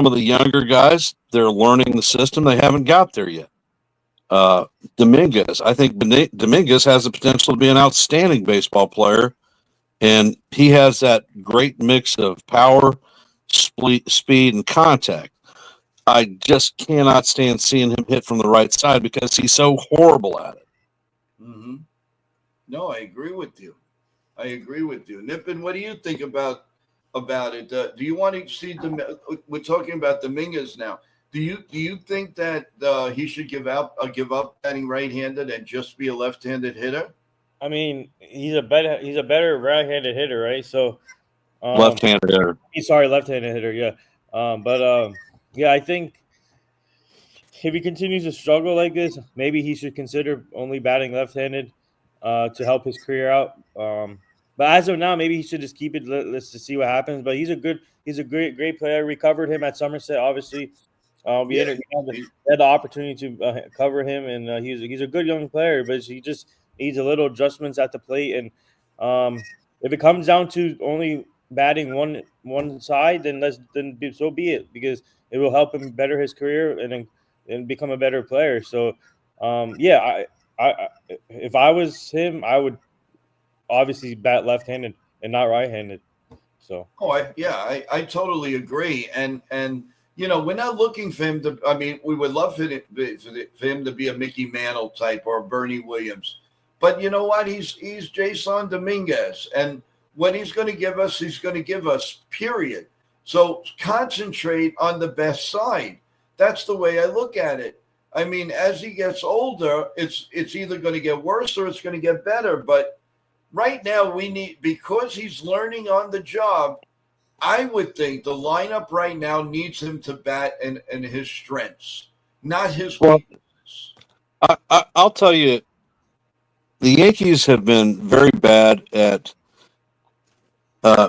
of the younger guys, they're learning the system. They haven't got there yet. Dominguez. I think Dominguez has the potential to be an outstanding baseball player, and he has that great mix of power, speed, and contact. I just cannot stand seeing him hit from the right side because he's so horrible at it. Mm-hmm. No, I agree with you. Nippin, what do you think about it? Do you want to see we're talking about Dominguez now. Do you think that he should give up batting right-handed and just be a left-handed hitter? I mean, he's a better right-handed hitter, right? So, Left-handed hitter. sorry, left-handed hitter, yeah. Yeah, I think if he continues to struggle like this, maybe he should consider only batting left-handed to help his career out. But as of now, maybe he should just keep it. Let's just see what happens. But he's a great player. We covered him at Somerset, obviously. We Yeah, had the opportunity to cover him, and he's a good young player, but he just needs a little adjustments at the plate. And if it comes down to only batting one side, then so be it, because it will help him better his career and become a better player. So, yeah, I if I was him, I would obviously bat left-handed and not right-handed. So, I totally agree. And we're not looking for him to. I mean, we would love for him to be a Mickey Mantle type or a Bernie Williams. But you know what? He's Jason Dominguez, and what he's going to give us, he's going to give us. Period. So concentrate on the best side. That's the way I look at it. I mean, as he gets older, it's either going to get worse or it's going to get better. But right now, we need, because he's learning on the job, I would think the lineup right now needs him to bat in his strengths, not his weaknesses. I'll tell you, the Yankees have been very bad at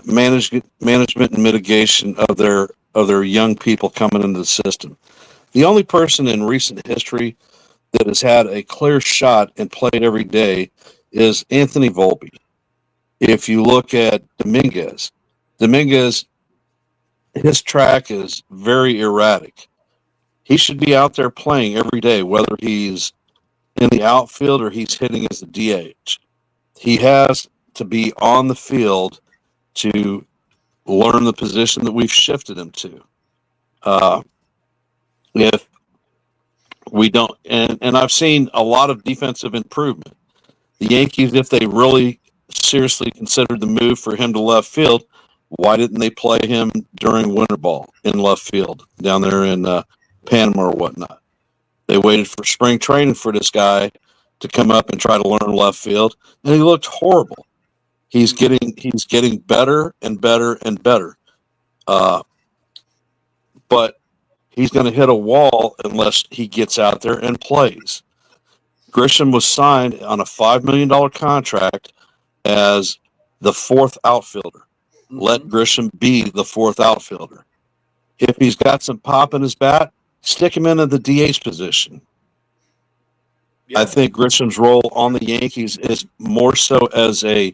management and mitigation of their young people coming into the system. The only person in recent history that has had a clear shot and played every day is Anthony Volpe. If you look at Dominguez, his track is very erratic. He should be out there playing every day, whether he's in the outfield or he's hitting as a DH. He has to be on the field to learn the position that we've shifted him to. If we don't, and I've seen a lot of defensive improvement. The Yankees, if they really seriously considered the move for him to left field, why didn't they play him during winter ball in left field down there in Panama or whatnot? They waited for spring training for this guy to come up and try to learn left field, and he looked horrible. He's getting better and better and better, but he's going to hit a wall unless he gets out there and plays. Grisham was signed on a $5 million contract as the fourth outfielder. Mm-hmm. Let Grisham be the fourth outfielder. If he's got some pop in his bat, stick him into the DH position. Yeah. I think Grisham's role on the Yankees is more so as a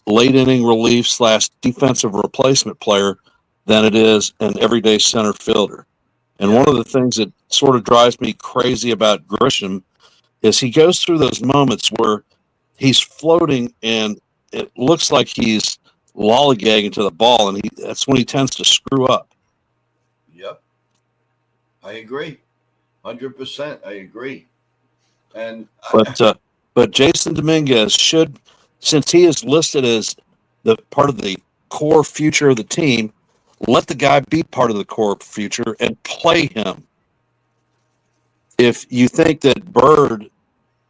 late inning relief / defensive replacement player than it is an everyday center fielder. And one of the things that sort of drives me crazy about Grisham is he goes through those moments where he's floating and it looks like he's lollygagging to the ball, and that's when he tends to screw up. Yep. I agree. 100%. I agree. But Jason Dominguez should, since he is listed as the part of the core future of the team, let the guy be part of the core future and play him. If you think that Bird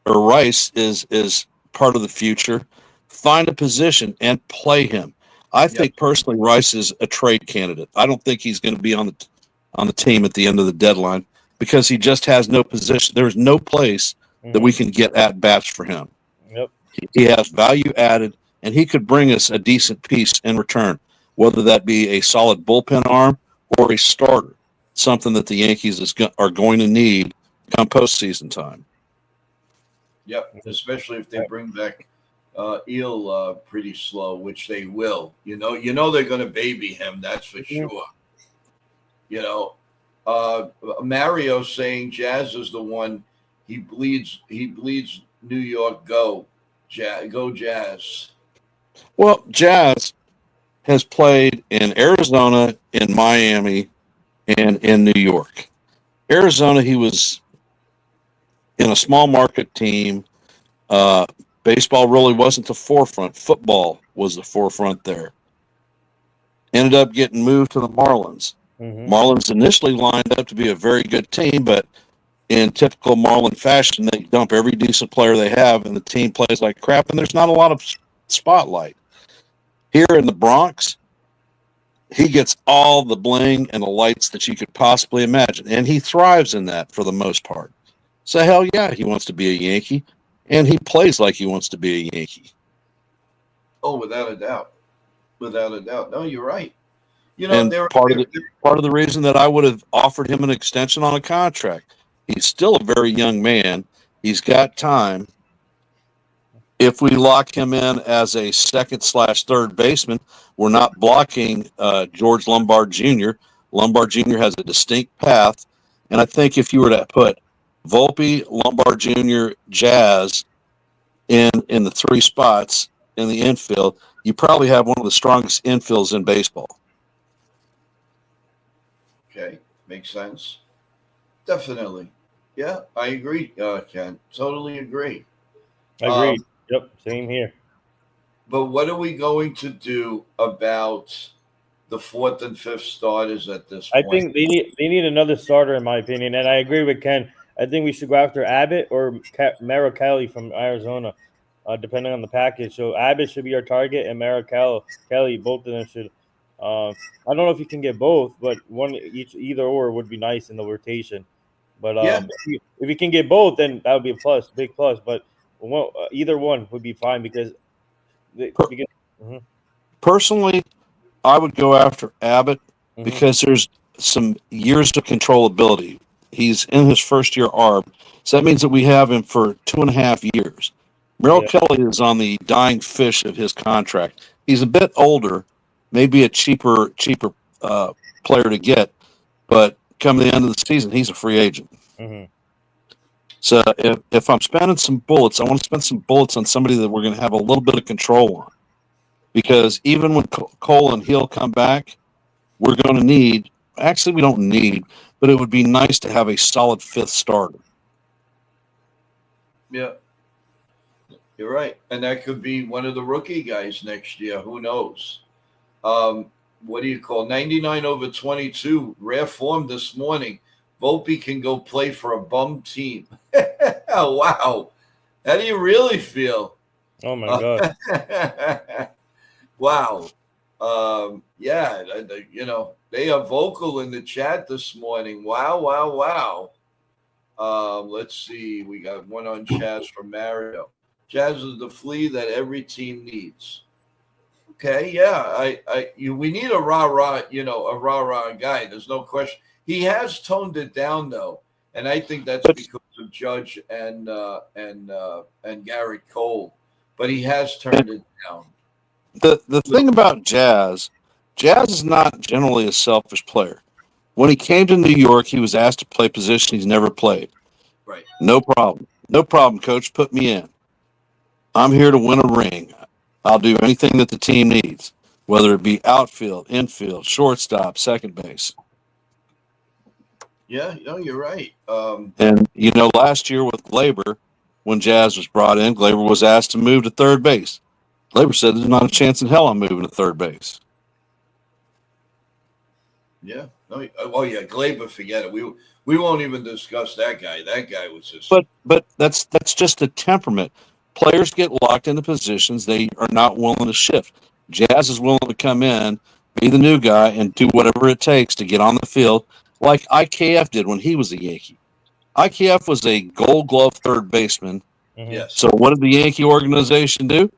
or Rice is part of the future, find a position and play him. I think personally Rice is a trade candidate. I don't think he's going to be on the team at the end of the deadline because he just has no position. There's no place that we can get at bats for him. Yep. He has value added, and he could bring us a decent piece in return, whether that be a solid bullpen arm or a starter, something that the Yankees are going to need come postseason time. Yep, especially if they bring back Eel pretty slow, which they will. You know they're going to baby him. That's for sure. Mario saying Jazz is the one He bleeds. He bleeds. New York, go, go Jazz. Well, Jazz has played in Arizona, in Miami, and in New York. Arizona, he was in a small market team. Uh, Baseball really wasn't the forefront. Football was the forefront there. Ended up getting moved to the Marlins. Marlins initially lined up to be a very good team, but in typical Marlin fashion, they dump every decent player they have, and the team plays like crap, and there's not a lot of spotlight. Here in the Bronx, he gets all the bling and the lights that you could possibly imagine, and he thrives in that for the most part. So, hell yeah, he wants to be a Yankee, and he plays like he wants to be a Yankee. Oh, without a doubt. Without a doubt. No, you're right. You know, And part of the reason that I would have offered him an extension on a contract, he's still a very young man. He's got time. If we lock him in as a second/third baseman, we're not blocking George Lombard Jr. Lombard Jr. has a distinct path, and I think if you were to put Volpe, Lombard Jr., Jazz in the three spots in the infield, you probably have one of the strongest infields in baseball. Okay, makes sense. Definitely. Yeah, I agree, Ken. Totally agree. Agreed. Yep, same here. But what are we going to do about the fourth and fifth starters at this I point? think they need another starter, in my opinion, and I agree with Ken. I think we should go after Abbott or Merrill Kelly from Arizona, depending on the package. So Abbott should be our target, and Merrill Kelly, both of them should. I don't know if you can get both, but one each, either or would be nice in the rotation. But Yeah. if you can get both, then that would be a plus, big plus. But either one would be fine because Personally, I would go after Abbott because there's some years of controllability. He's in his first year ARB, so that means that we have him for 2.5 years. Merrill Kelly is on the dying fish of his contract. He's a bit older, maybe a cheaper player to get, but come the end of the season, he's a free agent. So if I'm spending some bullets, I want to spend some bullets on somebody that we're going to have a little bit of control on. Because even when Cole and Hill come back, we're going to need – actually, we don't need, but it would be nice to have a solid fifth starter. Yeah. You're right. And that could be one of the rookie guys next year. Who knows? What do you call 99/22? Rare form this morning. Volpe can go play for a bum team. Wow. How do you really feel? Oh, my God. Wow. Yeah, you know, they are vocal in the chat this morning. Wow, wow, wow. Let's see. We got one on Chaz from Mario. Chaz is the flea that every team needs. Okay, yeah. We need a rah-rah, you know, a rah-rah guy. There's no question. He has toned it down though, and I think that's because of Judge and Garrett Cole. But he has turned it down. The thing about Jazz is not generally a selfish player. When he came to New York, he was asked to play position he's never played. Right. No problem. No problem, coach. Put me in. I'm here to win a ring. I'll do anything that the team needs, whether it be outfield, infield, shortstop, second base. Yeah, no, you're right. And, you know, last year with Glaber, when Jazz was brought in, Glaber was asked to move to third base. Glaber said there's not a chance in hell I'm moving to third base. Yeah. No, oh, yeah, Glaber, forget it. We won't even discuss that guy. That guy was just. But that's just a temperament. Players get locked into positions they are not willing to shift. Jazz is willing to come in, be the new guy, and do whatever it takes to get on the field, like IKF did when he was a Yankee. IKF was a Gold Glove third baseman. Yes. So what did the Yankee organization do?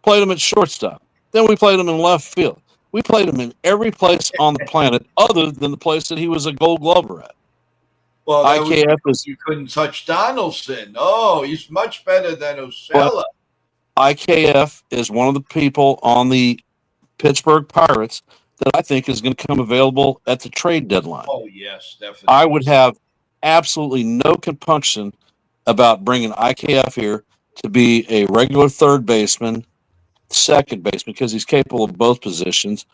Played him at shortstop. Then we played him in left field. We played him in every place on the planet other than the place that he was a Gold Glover at. Well, IKF you couldn't touch Donaldson. Oh, he's much better than Osella. IKF is one of the people on the Pittsburgh Pirates that I think is going to come available at the trade deadline. Oh, yes, definitely. I would have absolutely no compunction about bringing IKF here to be a regular third baseman, second baseman, because he's capable of both positions,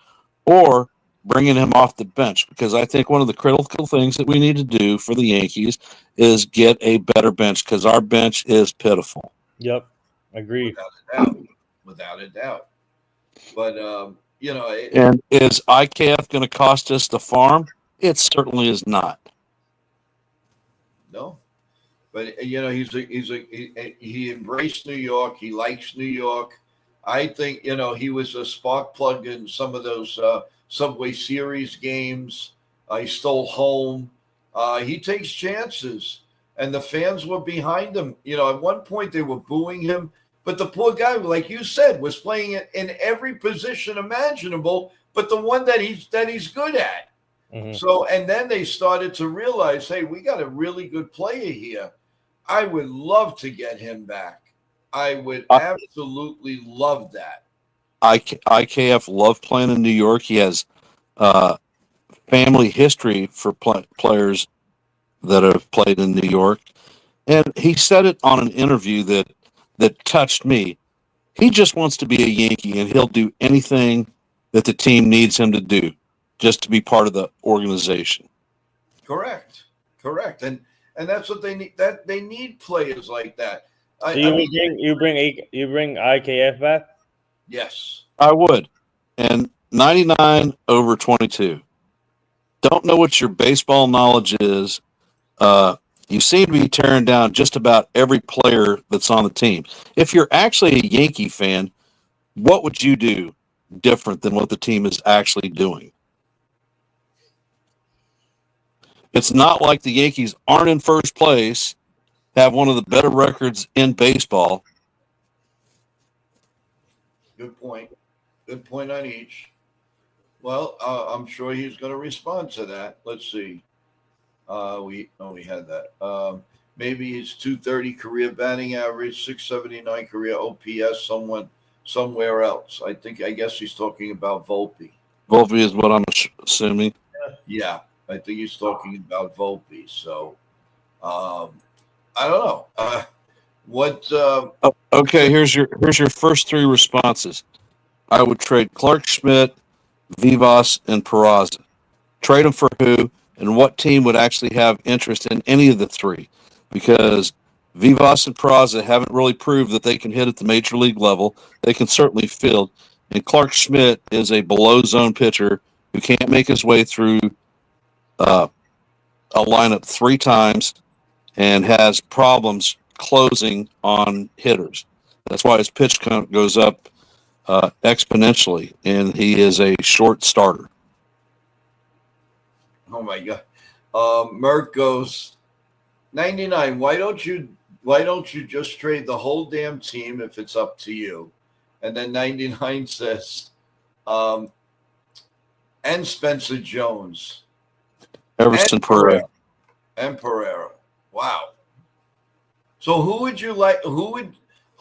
or bringing him off the bench, because I think one of the critical things that we need to do for the Yankees is get a better bench, because our bench is pitiful. Yep, agree. Without a doubt. But And is IKF going to cost us the farm? It certainly is not. no. But he embraced New York. He likes New York. I think he was a spark plug in some of those Subway Series games. He stole home. He takes chances, and the fans were behind him. At one point they were booing him, but the poor guy, like you said, was playing it in every position imaginable, but the one that he's good at. Mm-hmm. So, and then they started to realize, hey, we got a really good player here. I would love to get him back. I would absolutely love that. IKF loved playing in New York. He has family history for players that have played in New York. And he said it on an interview that touched me. He just wants to be a Yankee, and he'll do anything that the team needs him to do just to be part of the organization. Correct. And that's what they need. That they need players like that. So you bring IKF back? Yes, I would. And 99 over 22. Don't know what your baseball knowledge is. You seem to be tearing down just about every player that's on the team. If you're actually a Yankee fan, what would you do different than what the team is actually doing? It's not like the Yankees aren't in first place, have one of the better records in baseball. Good point. Good point on each. Well, I'm sure he's going to respond to that. Let's see. We had that. Maybe his 230 career batting average, 679 career OPS, somewhere else. I guess he's talking about Volpe. Volpe is what I'm assuming. Yeah, I think he's talking about Volpe. So, I don't know. Okay, here's your first three responses. I would trade Clark Schmidt, Vivas, and Peraza. Trade them for who? And what team would actually have interest in any of the three? Because Vivas and Peraza haven't really proved that they can hit at the major league level. They can certainly field. And Clark Schmidt is a below-zone pitcher who can't make his way through a lineup three times and has problems closing on hitters. That's why his pitch count goes up exponentially, and he is a short starter. Oh my God. Merck goes 99. Why don't you just trade the whole damn team if it's up to you? And then 99 says, and Spencer Jones. Everson Pereira. And Pereira. Wow. So who would you like? Who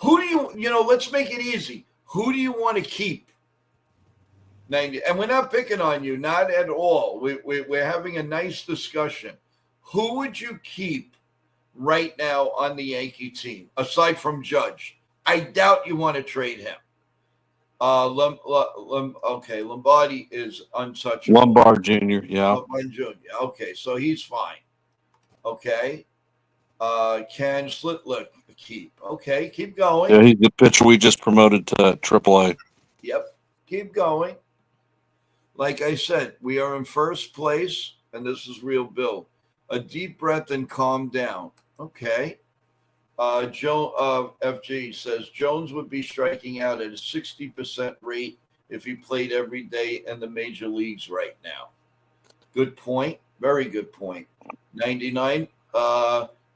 do you let's make it easy. Who do you want to keep? 90, and we're not picking on you, not at all. We're having a nice discussion. Who would you keep right now on the Yankee team, aside from Judge? I doubt you want to trade him. Okay, Lombardi is untouchable. Lombard Jr., yeah. Lombard Jr., okay, so he's fine. Okay. Can Slitlick keep? Okay, keep going. Yeah, he's the pitcher we just promoted to AAA. Yep, keep going. Like I said, we are in first place, and this is real Bill. A deep breath and calm down. Okay. FG says Jones would be striking out at a 60% rate if he played every day in the major leagues right now. Good point. Very good point. 99.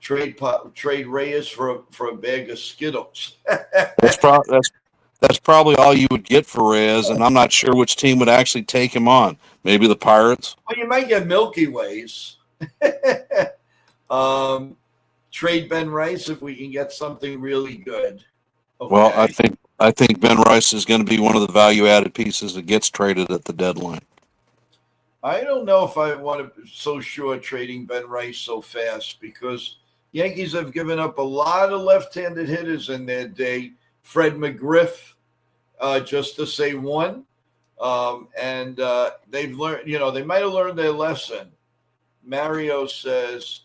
Trade Reyes for a bag of Skittles. That's probably all you would get for Reyes, and I'm not sure which team would actually take him on. Maybe the Pirates. Well, you might get Milky Ways. Trade Ben Rice if we can get something really good. Okay. Well, I think Ben Rice is going to be one of the value-added pieces that gets traded at the deadline. I don't know if I want to so sure trading Ben Rice so fast because Yankees have given up a lot of left-handed hitters in their day. Fred McGriff, just to say one. And they've learned, they might have learned their lesson. Mario says,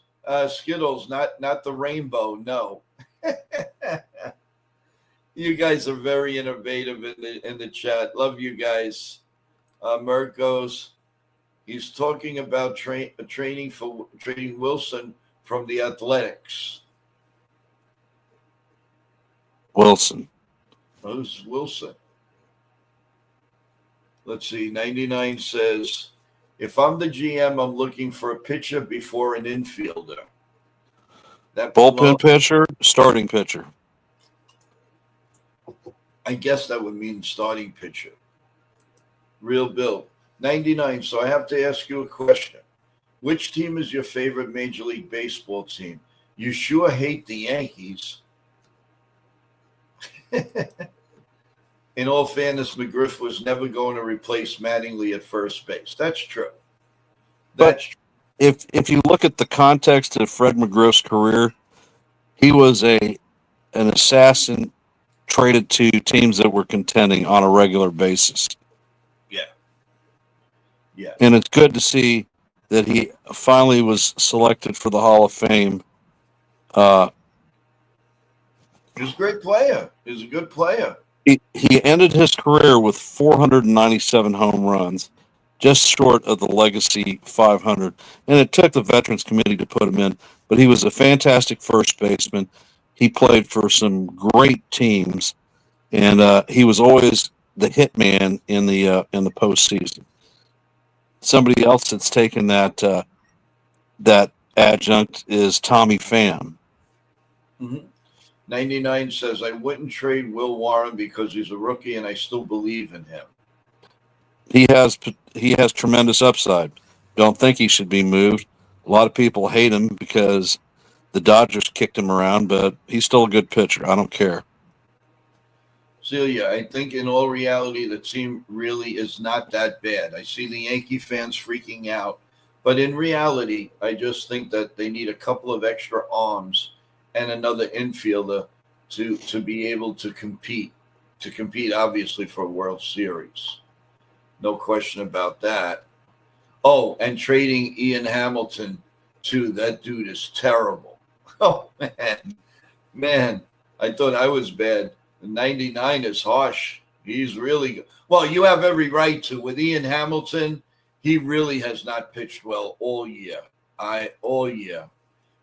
Skittles, not the rainbow, no. You guys are very innovative in the chat. Love you guys. Mert goes, he's talking about trading Wilson from the Athletics. Wilson. Who's Wilson? Let's see. 99 says, if I'm the GM, I'm looking for a pitcher before an infielder. That Bullpen pitcher, starting pitcher. I guess that would mean starting pitcher. Real Bill. 99. So I have to ask you a question. Which team is your favorite Major League Baseball team? You sure hate the Yankees. In all fairness, McGriff was never going to replace Mattingly at first base. That's true. That's true. If you look at the context of Fred McGriff's career, he was an assassin traded to teams that were contending on a regular basis. Yeah. Yeah. And it's good to see that he finally was selected for the Hall of Fame. He was a great player. He was a good player. He ended his career with 497 home runs, just short of the legacy 500. And it took the Veterans Committee to put him in, but he was a fantastic first baseman. He played for some great teams, and he was always the hit man in the postseason. Somebody else that's taken that adjunct is Tommy Pham. Mm-hmm. 99 says, I wouldn't trade Will Warren because he's a rookie and I still believe in him. He has tremendous upside. Don't think he should be moved. A lot of people hate him because the Dodgers kicked him around, but he's still a good pitcher. I don't care. Celia, I think in all reality, the team really is not that bad. I see the Yankee fans freaking out, but in reality, I just think that they need a couple of extra arms and another infielder to be able to compete obviously for a World Series. No question about that. Oh, and trading Ian Hamilton too. That dude is terrible. Oh, man, I thought I was bad. 99 is harsh. He's really good. Well, you have every right to. With Ian Hamilton, he really has not pitched well all year. All year.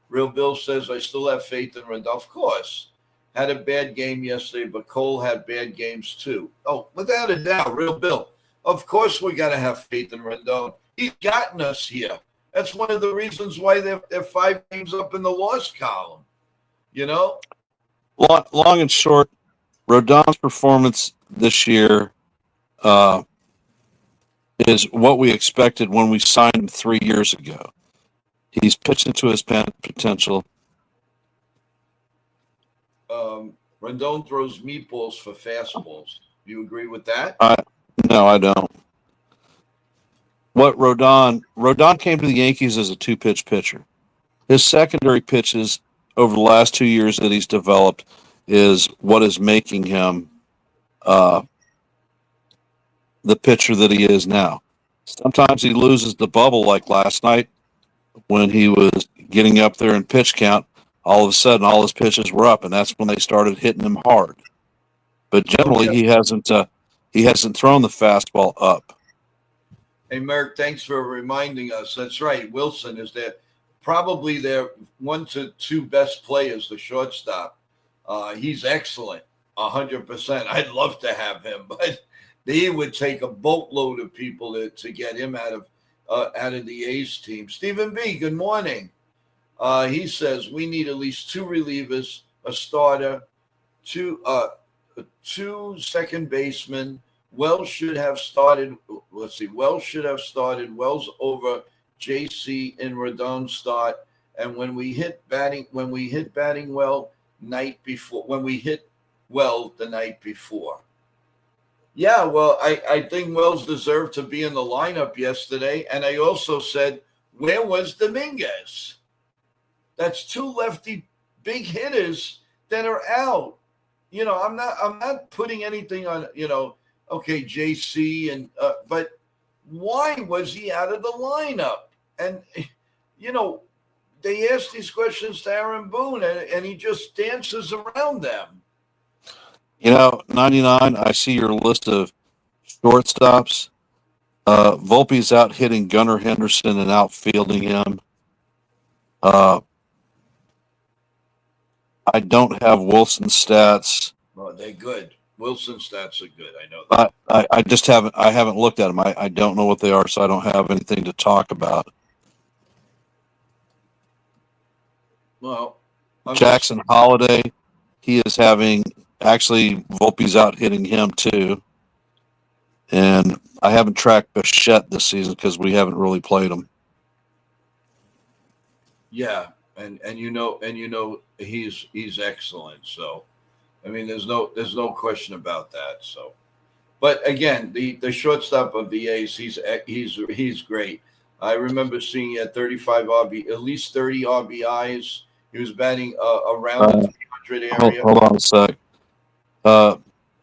Real Bill says, I still have faith in Rendon. Of course. Had a bad game yesterday, but Cole had bad games too. Oh, without a doubt, Real Bill. Of course we got to have faith in Rendon. He's gotten us here. That's one of the reasons why they're 5 games up in the loss column. You know? Long and short, Rodon's performance this year is what we expected when we signed him 3 years ago. He's pitching to his potential. Rendon throws meatballs for fastballs. Do you agree with that? No, I don't. What Rodon came to the Yankees as a 2-pitch pitcher. His secondary pitches over the last 2 years that he's developed is what is making him the pitcher that he is now. Sometimes he loses the bubble like last night when he was getting up there in pitch count. All of a sudden, all his pitches were up, and that's when they started hitting him hard. But generally, he hasn't thrown the fastball up. Hey, Merrick, thanks for reminding us. That's right. Wilson is probably their 1 to 2 best players, the shortstop. He's excellent, 100%. I'd love to have him, but they would take a boatload of people to get him out of the A's team. Stephen B., good morning. He says we need at least 2 relievers, a starter, 2 second basemen. Wells should have started. Let's see. Wells should have started. Wells over JC in Rodon's start. And when we hit batting well night before, when we hit well the night before. Yeah, well, I think Wells deserved to be in the lineup yesterday. And I also said, where was Dominguez? That's two lefty big hitters that are out. I'm not putting anything on, okay, JC but why was he out of the lineup? And they asked these questions to Aaron Boone, and he just dances around them. 99, I see your list of shortstops. Volpe's out hitting Gunnar Henderson and outfielding him. I don't have Wilson's stats. Well, they're good. Wilson's stats are good. I know that. I just haven't looked at them. I don't know what they are, so I don't have anything to talk about. Well, Jackson Holiday, he is having actually Volpe's out hitting him too. And I haven't tracked Bichette this season because we haven't really played him. Yeah, and he's excellent. So, I mean, there's no question about that. So, but again, the shortstop of the A's, he's great. I remember seeing at 35 at least 30 RBIs. He was batting around the 300 area. Hold on a sec.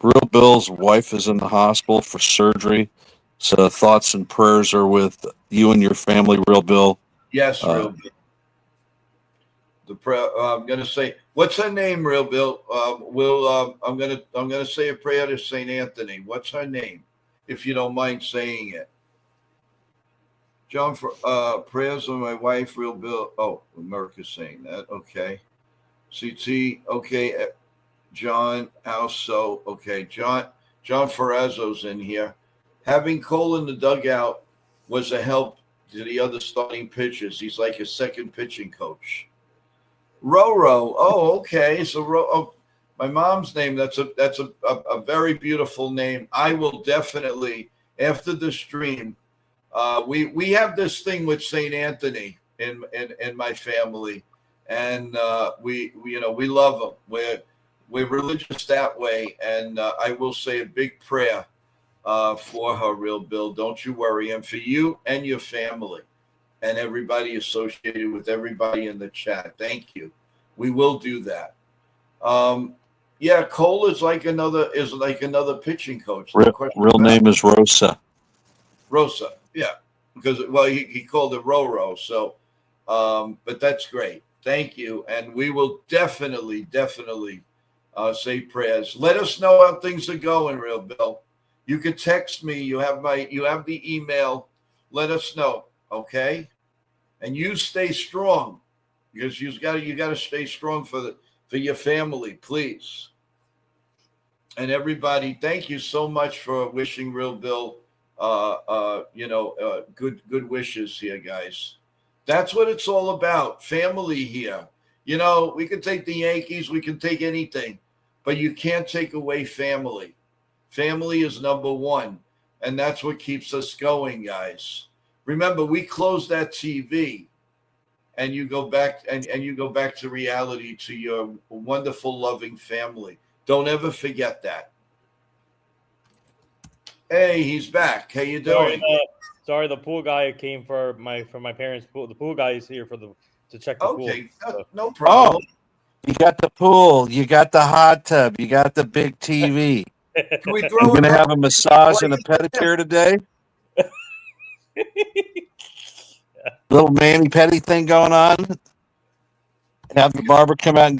Real Bill's wife is in the hospital for surgery. So thoughts and prayers are with you and your family, Real Bill. Yes, Real Bill. I'm gonna say, what's her name, Real Bill? I'm gonna say a prayer to Saint Anthony. What's her name, if you don't mind saying it? John, for prayers of my wife, Real Bill. Oh, America's saying that. Okay. CT. Okay. John also. Okay. John Ferrazzo's in here. Having Cole in the dugout was a help to the other starting pitchers. He's like a second pitching coach. Roro. Oh, okay. So my mom's name. That's a very beautiful name. I will definitely, after the stream. We have this thing with Saint Anthony in my family, and we love him. We're religious that way, and I will say a big prayer for her, Real Bill. Don't you worry, and for you and your family, and everybody associated with everybody in the chat. Thank you. We will do that. Yeah, Cole is like another pitching coach. Real name is Rosa. Rosa, yeah, because he called it Roro. So, but that's great. Thank you, and we will definitely say prayers. Let us know how things are going, Real Bill. You can text me. You have the email. Let us know, okay? And you stay strong, because you got to stay strong for your family, please. And everybody, thank you so much for wishing Real Bill. Good wishes here, guys. That's what it's all about. Family here. We can take the Yankees, we can take anything, but you can't take away family. Family is number one, and that's what keeps us going, guys. Remember, we close that TV, and you go back to reality, to your wonderful, loving family. Don't ever forget that. Hey, he's back. How you doing? Sorry, the pool guy came for my parents' pool. The pool guy is here to check the pool. Okay, no problem. Oh, you got the pool, you got the hot tub, you got the big TV. Can we You're throw going to have a massage and a pedicure today? Little mani-pedi thing going on? Have the barber come out and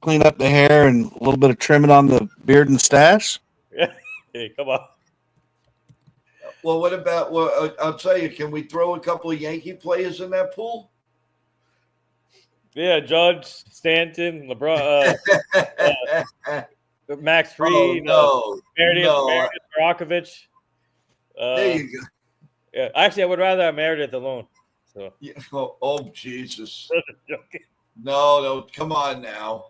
clean up the hair and a little bit of trimming on the beard and stash? Hey, come on. Well, what about? Well, I'll tell you. Can we throw a couple of Yankee players in that pool? Yeah, Judge, Stanton, LeBron, Max Fried, Meredith Barakovich. There you go. Yeah, actually, I would rather have Meredith alone. So. Yeah. Oh, Jesus! No, come on now.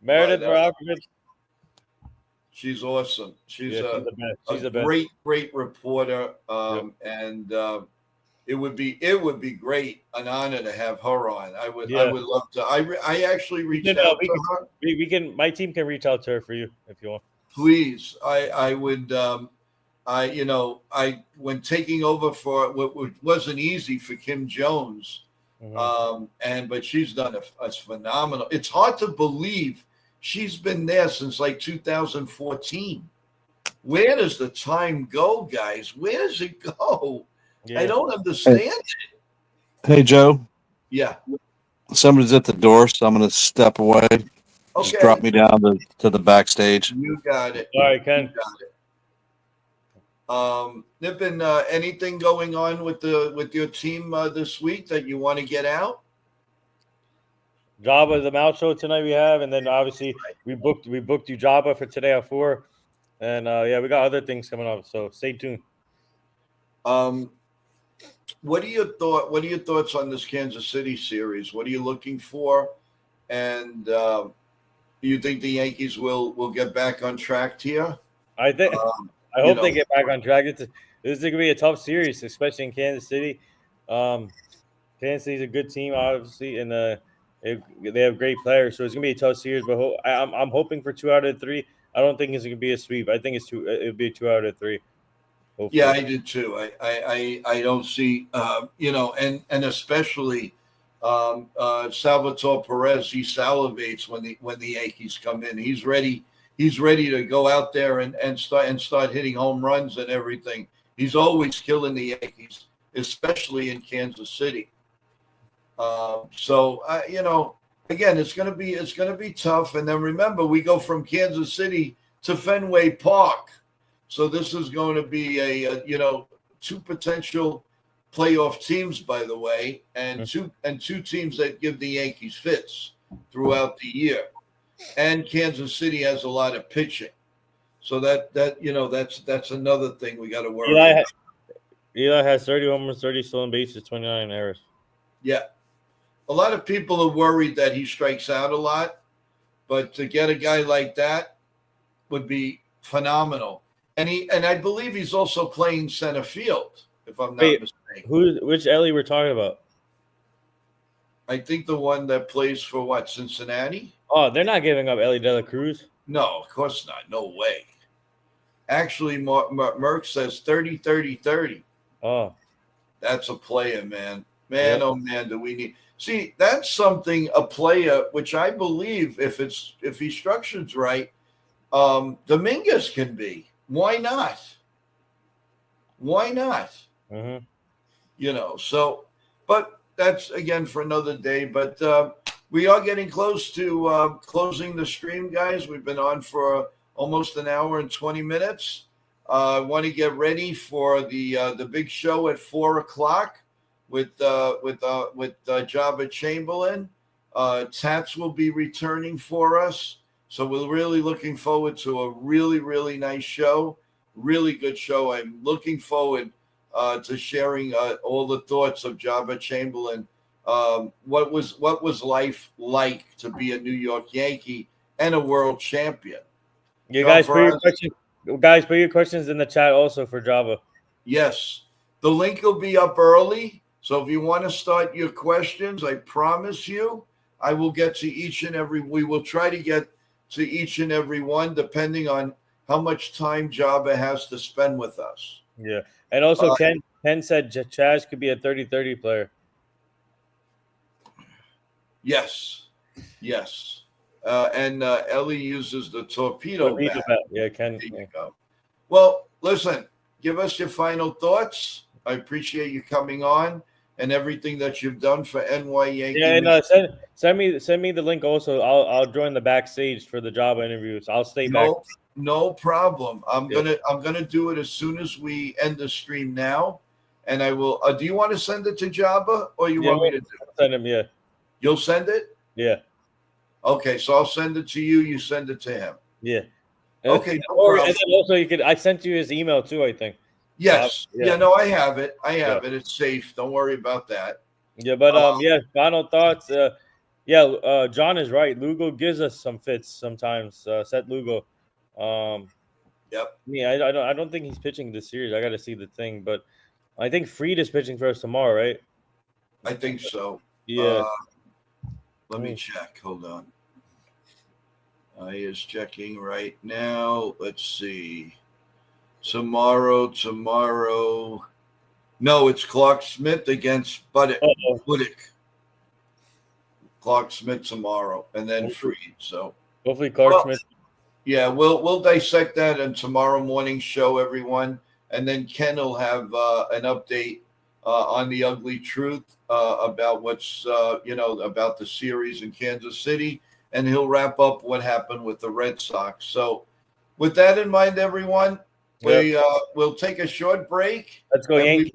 Meredith Barakovich. She's awesome. She's the best. Great reporter. And it would be great, an honor to have her on. I would love to. I actually reached out to her. My team can reach out to her for you if you want. Please, I would. When taking over for what wasn't easy for Kim Jones, But she's done a phenomenal. It's hard to believe she's been there since like 2014. Where does the time go, guys? Where does it go? Yeah. I don't understand it. Hey, Joe, Yeah. somebody's at the door, so I'm going to step away. Just Okay. drop me down to the backstage. You got it. All right, Ken. You got it. There been anything going on with your team this week that you want to get out? Jabba the Mouth show tonight we have, and then obviously we booked you Jabba for today at 4, and we got other things coming up. So stay tuned. What are your thoughts on this Kansas City series? What are you looking for? And do you think the Yankees will get back on track here? I think. I hope they get back on track. This is going to be a tough series, especially in Kansas City. Kansas City's a good team, obviously, and they have great players, so it's going to be a tough series. But I'm hoping for 2 out of 3. I don't think it's going to be a sweep. I think it'll be 2 out of 3. Hopefully. Yeah, I did too. I don't see and especially Salvatore Perez. He salivates when the Yankees come in. He's ready. He's ready to go out there and start hitting home runs and everything. He's always killing the Yankees, especially in Kansas City. Again, it's gonna be tough. And then remember, we go from Kansas City to Fenway Park, so this is going to be a 2 potential playoff teams, by the way, and two teams that give the Yankees fits throughout the year. And Kansas City has a lot of pitching, so that's another thing we got to worry about. Eli has 30 homers, 30 stolen bases, 29 errors. Yeah, a lot of people are worried that he strikes out a lot, but to get a guy like that would be phenomenal. And I believe he's also playing center field, if I'm not mistaken. Which Ellie we're talking about? I think the one that plays for Cincinnati? Oh, they're not giving up Ellie De La Cruz. No, of course not. No way. Actually, Merck says 30, 30, 30. Oh. That's a player, man. Man, yeah. Oh, man, do we need – see, that's something, a player, which I believe if he's structured right, Dominguez can be. Why not? Why not? Mm-hmm. But that's, again, for another day. But we are getting close to closing the stream, guys. We've been on for almost an hour and 20 minutes. I want to get ready for the big show at 4:00 with Jabba Chamberlain. Tats will be returning for us. So we're really looking forward to a really, really nice show, really good show. I'm looking forward to sharing all the thoughts of Jabba Chamberlain. What was life like to be a New York Yankee and a world champion? You guys put your questions in the chat also for Jabba. Yes, the link will be up early. So if you want to start your questions, I promise you, I will get to each and every. We will try to get to each and every one, depending on how much time Jabba has to spend with us. Yeah. And also, Ken said Chaz could be a 30-30 player. Yes. And Ellie uses the torpedo bat. Yeah, Ken. There you go. Well, listen, give us your final thoughts. I appreciate you coming on and everything that you've done for NY Yankee. Yeah, and send me the link also. I'll join the backstage for the Jabba interviews. I'll stay back. No problem. I'm gonna do it as soon as we end the stream now, and I will. Do you want to send it to Jabba, or you want me to do it? Send him. Yeah. You'll send it. Yeah. Okay, so I'll send it to you. You send it to him. Yeah. Okay. And then also I sent you his email too, I think. Yes. No, I have it. It. It's safe. Don't worry about that. Yeah, but final thoughts. John is right. Lugo gives us some fits sometimes. Seth Lugo. Yep. I don't think he's pitching this series. I got to see the thing, but I think Fried is pitching for us tomorrow, right? I think so. Yeah. Let me check. Hold on. He is checking right now. Let's see. Tomorrow. No, it's Clark Smith against Buddick. Clark Smith tomorrow, and then Freed. So Hopefully, Clark Smith. Yeah, we'll dissect that in tomorrow morning's show, everyone, and then Ken will have an update on the ugly truth about what's about the series in Kansas City, and he'll wrap up what happened with the Red Sox. So, with that in mind, everyone, we'll take a short break. Let's go, Yankee.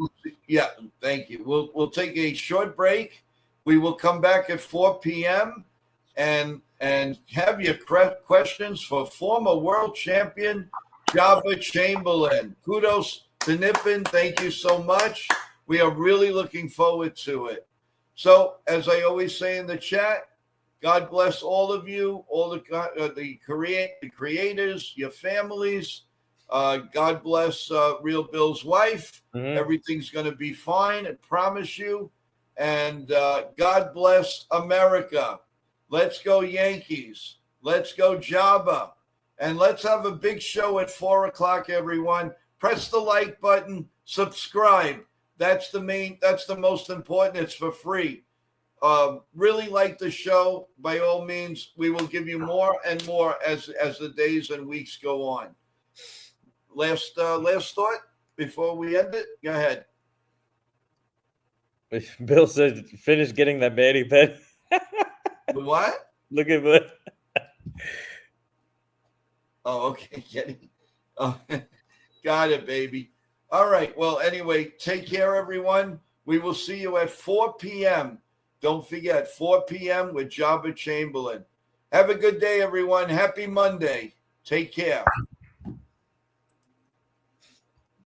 Thank you. We'll take a short break. We will come back at 4 p.m. and have your questions for former world champion Jabba Chamberlain. Kudos to Nippon. Thank you so much. We are really looking forward to it. So, as I always say in the chat, God bless all of you, all the creators, your families. God bless Real Bill's wife. Mm-hmm. Everything's going to be fine, I promise you. And God bless America. Let's go Yankees. Let's go Jabba. And let's have a big show at 4 o'clock, everyone. Press the like button. Subscribe. That's the most important. It's for free. Really like the show. By all means, we will give you more and more as the days and weeks go on. Last thought before we end it? Go ahead. Bill said, finish getting that Manny pen. The what? Look at what. Oh, okay. Got it, baby. All right. Well, anyway, take care, everyone. We will see you at 4 p.m. Don't forget, 4 p.m. with Jabba Chamberlain. Have a good day, everyone. Happy Monday. Take care.